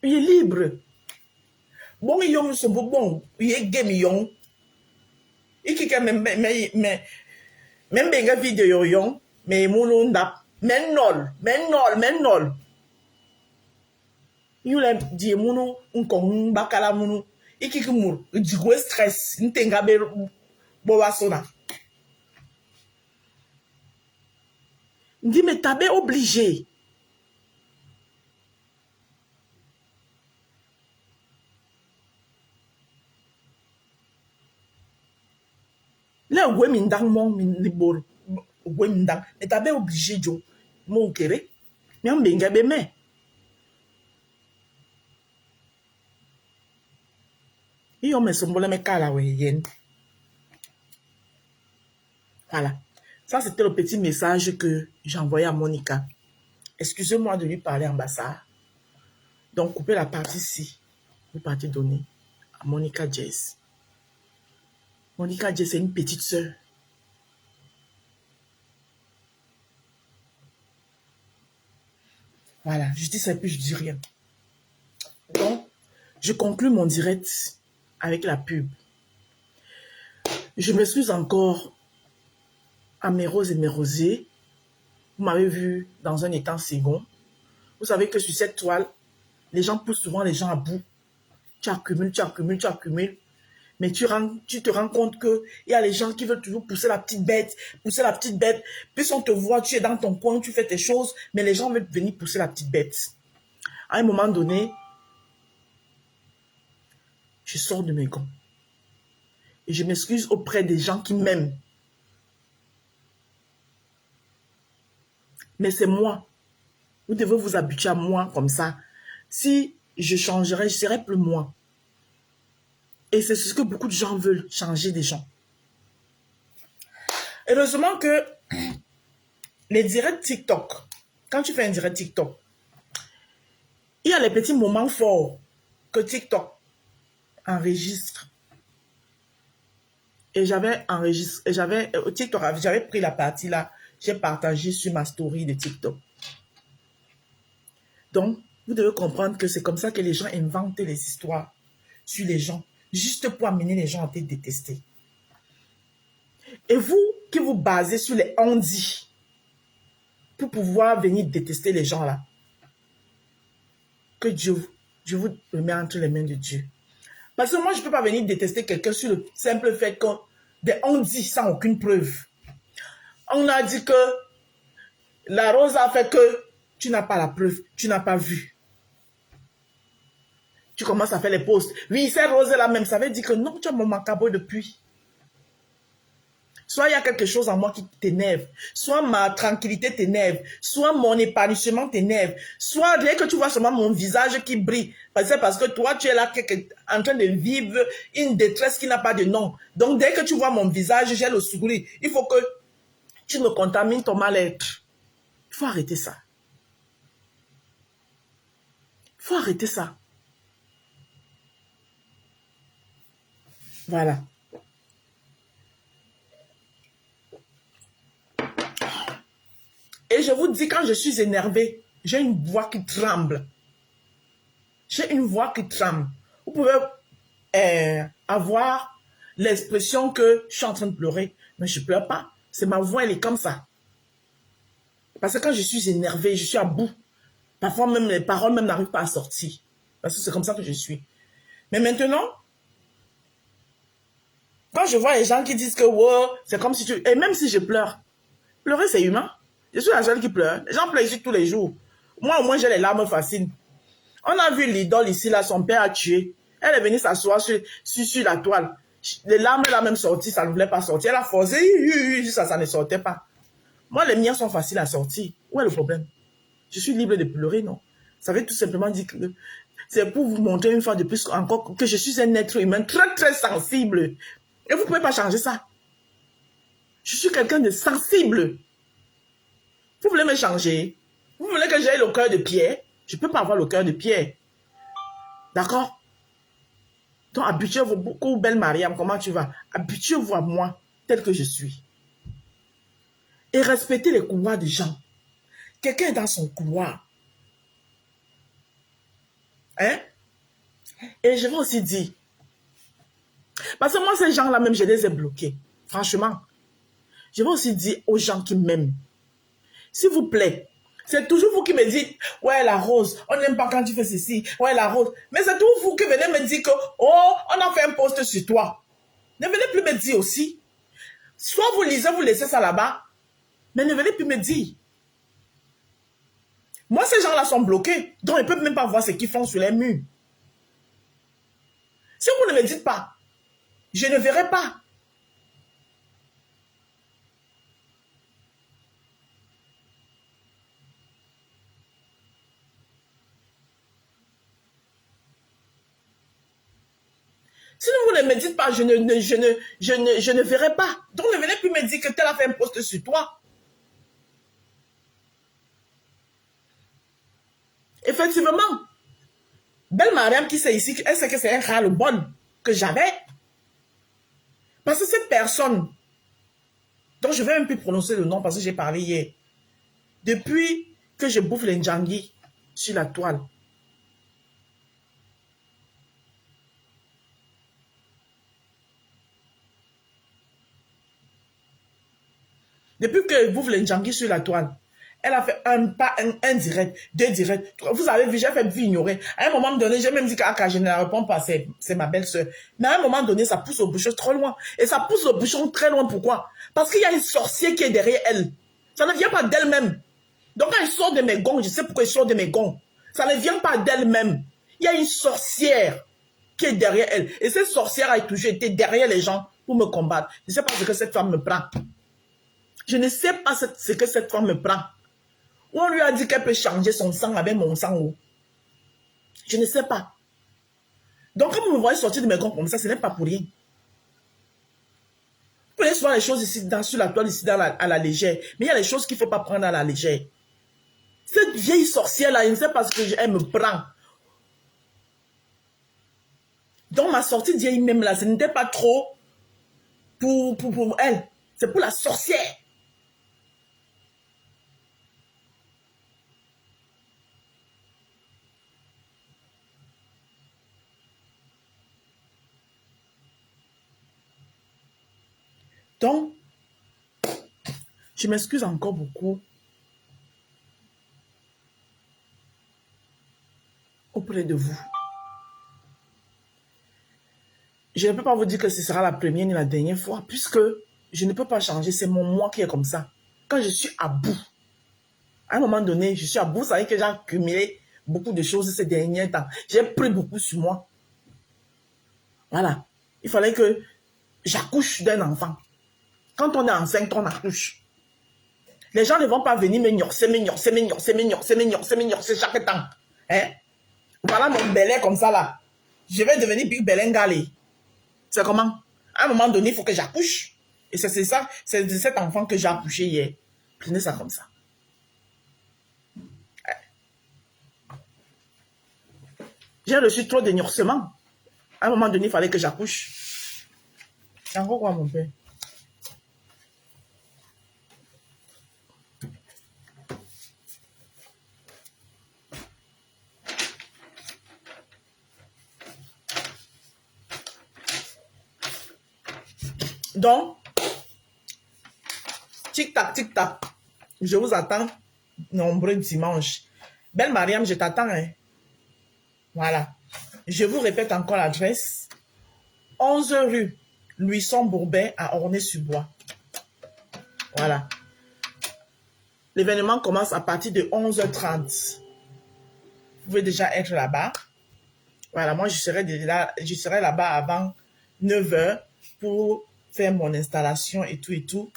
Il est libre. Bon, il y a un bon, il est game yon. Il y a même une vidéo yon, mais mon ndap, men nol. Il a dit mon un con bakala mon, il y a un du gros stress, il y a un boasona. Il dit mais t'as bien obligé. Là, où est mindang mon libor, où est mindang, mais t'as bien obligé jo, mon kéré, mais on benga beme. Il y a un symbole mais kala yen. Voilà. Ça, c'était le petit message que j'ai envoyé à Monica. Excusez-moi de lui parler en bassa. Donc, coupez la partie ici. Vous partez donner à Monica Jess. Monica Jess, c'est une petite sœur. Voilà, je dis ça et puis je dis rien. Donc, je conclue mon direct avec la pub. Je m'excuse encore à mes roses et mes rosés. Vous m'avez vu dans un étang second. Vous savez que sur cette toile, les gens poussent souvent les gens à bout. Tu accumules. Mais tu te rends compte qu'il y a les gens qui veulent toujours pousser la petite bête. Puis on te voit, tu es dans ton coin, tu fais tes choses, mais les gens veulent venir pousser la petite bête. À un moment donné, je sors de mes gonds. Et je m'excuse auprès des gens qui m'aiment. Mais c'est moi. Vous devez vous habituer à moi comme ça. Si je changerais, je serais plus moi. Et c'est ce que beaucoup de gens veulent, changer des gens. Heureusement que les directs TikTok, quand tu fais un direct TikTok, il y a les petits moments forts que TikTok enregistre. Et j'avais enregistré, TikTok, j'avais pris la partie là, j'ai partagé sur ma story de TikTok. Donc, vous devez comprendre que c'est comme ça que les gens inventent les histoires sur les gens, juste pour amener les gens à te détester. Et vous, qui vous basez sur les on-dit, pour pouvoir venir détester les gens là, que Dieu vous met entre les mains de Dieu. Parce que moi, je ne peux pas venir détester quelqu'un sur le simple fait que des on-dit sans aucune preuve. On a dit que la rose a fait que tu n'as pas la preuve, tu n'as pas vu. Tu commences à faire les posts. Oui, cette rose-là même, ça veut dire que non, tu as mon macabre depuis. Soit il y a quelque chose en moi qui t'énerve, soit ma tranquillité t'énerve, soit mon épanouissement t'énerve, soit dès que tu vois seulement mon visage qui brille, parce que toi, tu es là en train de vivre une détresse qui n'a pas de nom. Donc, dès que tu vois mon visage, j'ai le sourire. Il faut que tu me contamines ton mal-être. Il faut arrêter ça. Il faut arrêter ça. Voilà. Et je vous dis, quand je suis énervée, j'ai une voix qui tremble. J'ai une voix qui tremble. Vous pouvez avoir l'expression que je suis en train de pleurer, mais je ne pleure pas. C'est ma voix, elle est comme ça. Parce que quand je suis énervée, je suis à bout. Parfois, même les paroles même n'arrivent pas à sortir. Parce que c'est comme ça que je suis. Mais maintenant, quand je vois les gens qui disent que wow, c'est comme si tu... Et même si je pleure, pleurer c'est humain. Je suis la seule qui pleure. Les gens pleurent ici tous les jours. Moi, au moins, j'ai les larmes faciles. On a vu l'idole ici, là, son père a tué. Elle est venue s'asseoir sur la toile. Les larmes, elle a même sorti, ça ne voulait pas sortir. Elle a forcé, ça ne sortait pas. Moi, les miens sont faciles à sortir. Où est le problème? Je suis libre de pleurer, non? Ça veut tout simplement dire que c'est pour vous montrer une fois de plus encore que je suis un être humain très, très sensible. Et vous ne pouvez pas changer ça. Je suis quelqu'un de sensible. Vous voulez me changer? Vous voulez que j'aie le cœur de pierre? Je ne peux pas avoir le cœur de pierre. D'accord? Donc, habituez-vous beaucoup, belle Mariam, comment tu vas? Habituez-vous à moi, tel que je suis. Et respectez les couloirs des gens. Quelqu'un est dans son couloir. Hein? Et je vais aussi dire, parce que moi, ces gens-là, même, je les ai bloqués. Franchement. Je vais aussi dire aux gens qui m'aiment, s'il vous plaît, c'est toujours vous qui me dites, ouais, la rose, on n'aime pas quand tu fais ceci, ouais, la rose. Mais c'est toujours vous qui venez me dire que, oh, on a fait un post sur toi. Ne venez plus me dire aussi. Soit vous lisez, vous laissez ça là-bas, mais ne venez plus me dire. Moi, ces gens-là sont bloqués, donc ils ne peuvent même pas voir ce qu'ils font sur les murs. Si vous ne me dites pas, je ne verrai pas. Si vous ne me dites pas, je ne verrai pas. Donc ne venez plus me dire que tel a fait un post sur toi. Effectivement, belle Mariam qui c'est ici, elle sait que c'est un râle bon que j'avais. Parce que cette personne, dont je ne vais même plus prononcer le nom parce que j'ai parlé hier, depuis que je bouffe les Ndjangi sur la toile, depuis que je bouffe les Ndjangi sur la toile, elle a fait un direct, 2 directs. Vous avez vu, j'ai fait ignorer. À un moment donné, j'ai même dit que je ne la réponds pas, c'est ma belle-sœur. Mais à un moment donné, ça pousse au bouchon trop loin. Et ça pousse au bouchon très loin, pourquoi? Parce qu'il y a une sorcière qui est derrière elle. Ça ne vient pas d'elle-même. Donc quand elle sort de mes gonds, je sais pourquoi elle sort de mes gonds. Ça ne vient pas d'elle-même. Il y a une sorcière qui est derrière elle. Et cette sorcière a toujours été derrière les gens pour me combattre. Je ne sais pas ce que cette femme me prend. Je ne sais pas ce que cette femme me prend. Ou on lui a dit qu'elle peut changer son sang avec mon sang. Je ne sais pas. Donc, quand vous me voyez sortir de mes gonds comme ça, ce n'est pas pour rien. Vous prenez souvent les choses ici, sur la toile, ici, à la légère. Mais il y a les choses qu'il ne faut pas prendre à la légère. Cette vieille sorcière-là, je ne sais pas ce qu'elle me prend. Donc, ma sortie d'hier même là, ce n'était pas trop pour elle. C'est pour la sorcière. Donc, je m'excuse encore beaucoup auprès de vous. Je ne peux pas vous dire que ce sera la première ni la dernière fois, puisque je ne peux pas changer. C'est mon moi qui est comme ça. Quand je suis à bout, à un moment donné, je suis à bout. Vous savez que j'ai accumulé beaucoup de choses ces derniers temps. J'ai pris beaucoup sur moi. Voilà. Il fallait que j'accouche d'un enfant. Quand on est enceinte, on accouche. Les gens ne vont pas venir me gnorcer chaque temps. Hein? Voilà mon belin comme ça là. Je vais devenir Big Belengale. C'est comment? À un moment donné, il faut que j'accouche. Et c'est ça, c'est de cet enfant que j'ai accouché hier. Prenez ça comme ça. J'ai reçu trop de gnorsements. À un moment donné, il fallait que j'accouche. C'est encore quoi, mon père? Donc, tic-tac, tic-tac. Je vous attends nombreux dimanches. Belle Mariam, je t'attends. Hein? Voilà. Je vous répète encore l'adresse. 11 rue Luisson-Bourbet à Ornay-sur-Bois. Voilà. L'événement commence à partir de 11h30. Vous pouvez déjà être là-bas. Voilà, moi je serai là-bas avant 9h. pour faire mon installation et tout, et tout.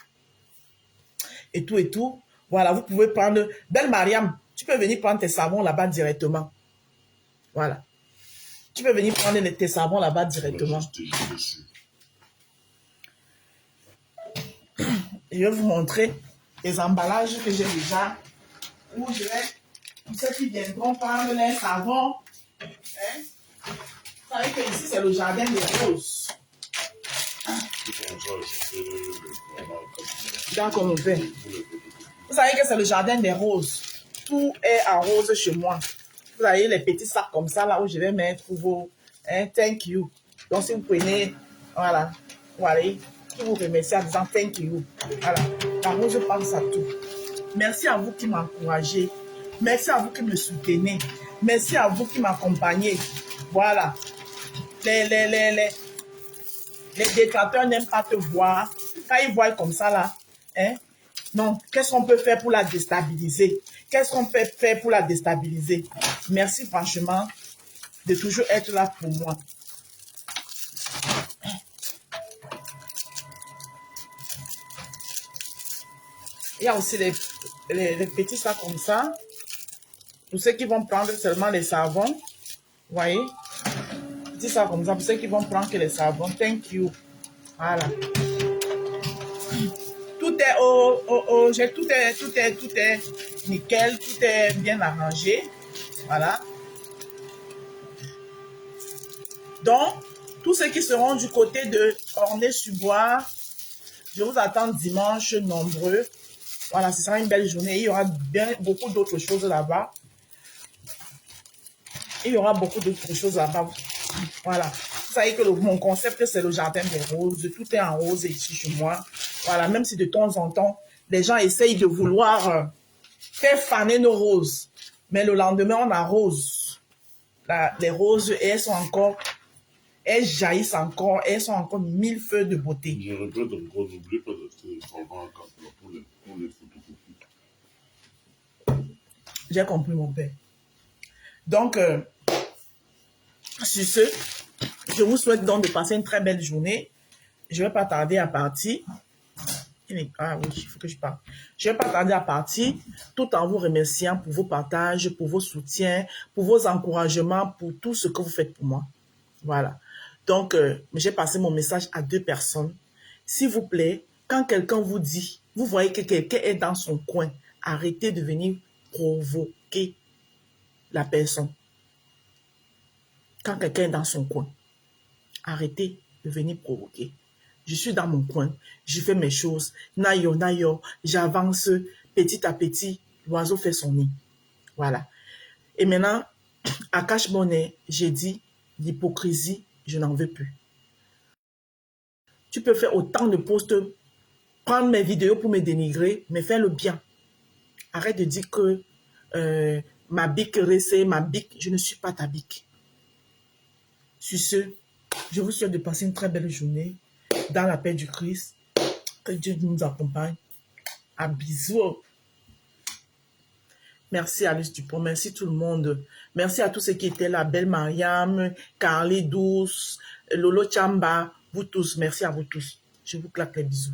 Et tout, et tout. Voilà, vous pouvez prendre... Belle Mariam, tu peux venir prendre tes savons là-bas directement. Voilà. Tu peux venir prendre tes savons là-bas directement. Je vais vous montrer les emballages que j'ai déjà. Où je vais... Pour ceux qui viendront prendre les savons. Hein? Vous savez que ici, c'est le jardin des roses. D'accord, mon père. Vous savez que c'est le jardin des roses. Tout est en rose chez moi. Vous avez les petits sacs comme ça, là où je vais mettre vos... Hein, thank you. Donc, si vous prenez... Voilà. Voilà. Je vous remercie en disant thank you. Voilà. La rose pense à tout. Merci à vous qui m'encouragez. Merci à vous qui me soutenez. Merci à vous qui m'accompagnez. Voilà. Les détracteurs n'aiment pas te voir. Quand ils voient comme ça, là, hein, non, qu'est-ce qu'on peut faire pour la déstabiliser? Qu'est-ce qu'on peut faire pour la déstabiliser? Merci franchement de toujours être là pour moi. Il y a aussi les petits sacs comme ça. Pour ceux qui vont prendre seulement les savons. Vous voyez? Petits sacs comme ça. Pour ceux qui vont prendre que les savons. Thank you. Voilà. Tout est nickel. Tout est bien arrangé. Voilà. Donc, tous ceux qui seront du côté de Ornay-sur-Bois, je vous attends dimanche nombreux. Voilà, ce sera une belle journée. Il y aura beaucoup d'autres choses là-bas. Il y aura beaucoup d'autres choses là-bas. Voilà. Vous savez que mon concept, c'est le jardin des roses. Tout est en rose ici chez moi. Voilà, même si de temps en temps, les gens essayent de vouloir faire faner nos roses. Mais le lendemain, on arrose. Les roses, elles sont encore... Elles jaillissent encore. Elles sont encore 1000 feux de beauté. Je regrette encore, n'oublie pas d'acheter les savants à 4 pour les photocopies. J'ai compris, mon père. Donc, sur ce, je vous souhaite donc de passer une très belle journée. Je ne vais pas tarder à partir. Ah oui, il faut que je parle. Je ne vais pas tarder à partir, tout en vous remerciant pour vos partages, pour vos soutiens, pour vos encouragements, pour tout ce que vous faites pour moi. Voilà. Donc, j'ai passé mon message à 2 personnes. S'il vous plaît, quand quelqu'un vous dit, vous voyez que quelqu'un est dans son coin, arrêtez de venir provoquer la personne. Quand quelqu'un est dans son coin, arrêtez de venir provoquer. Je suis dans mon coin, je fais mes choses. Nayo, nayo, j'avance petit à petit. L'oiseau fait son nid. Voilà. Et maintenant, à cache-monnaie, j'ai dit, l'hypocrisie, je n'en veux plus. Tu peux faire autant de posts, prendre mes vidéos pour me dénigrer, mais fais le bien. Arrête de dire que ma bique c'est ma bique. Je ne suis pas ta bique. Sur ce, je vous souhaite de passer une très belle journée dans la paix du Christ. Que Dieu nous accompagne. À bisous. Merci Alice Dupont, merci tout le monde. Merci à tous ceux qui étaient là. Belle Mariam, Carly Douce, Lolo Chamba, vous tous. Merci à vous tous. Je vous claque les bisous.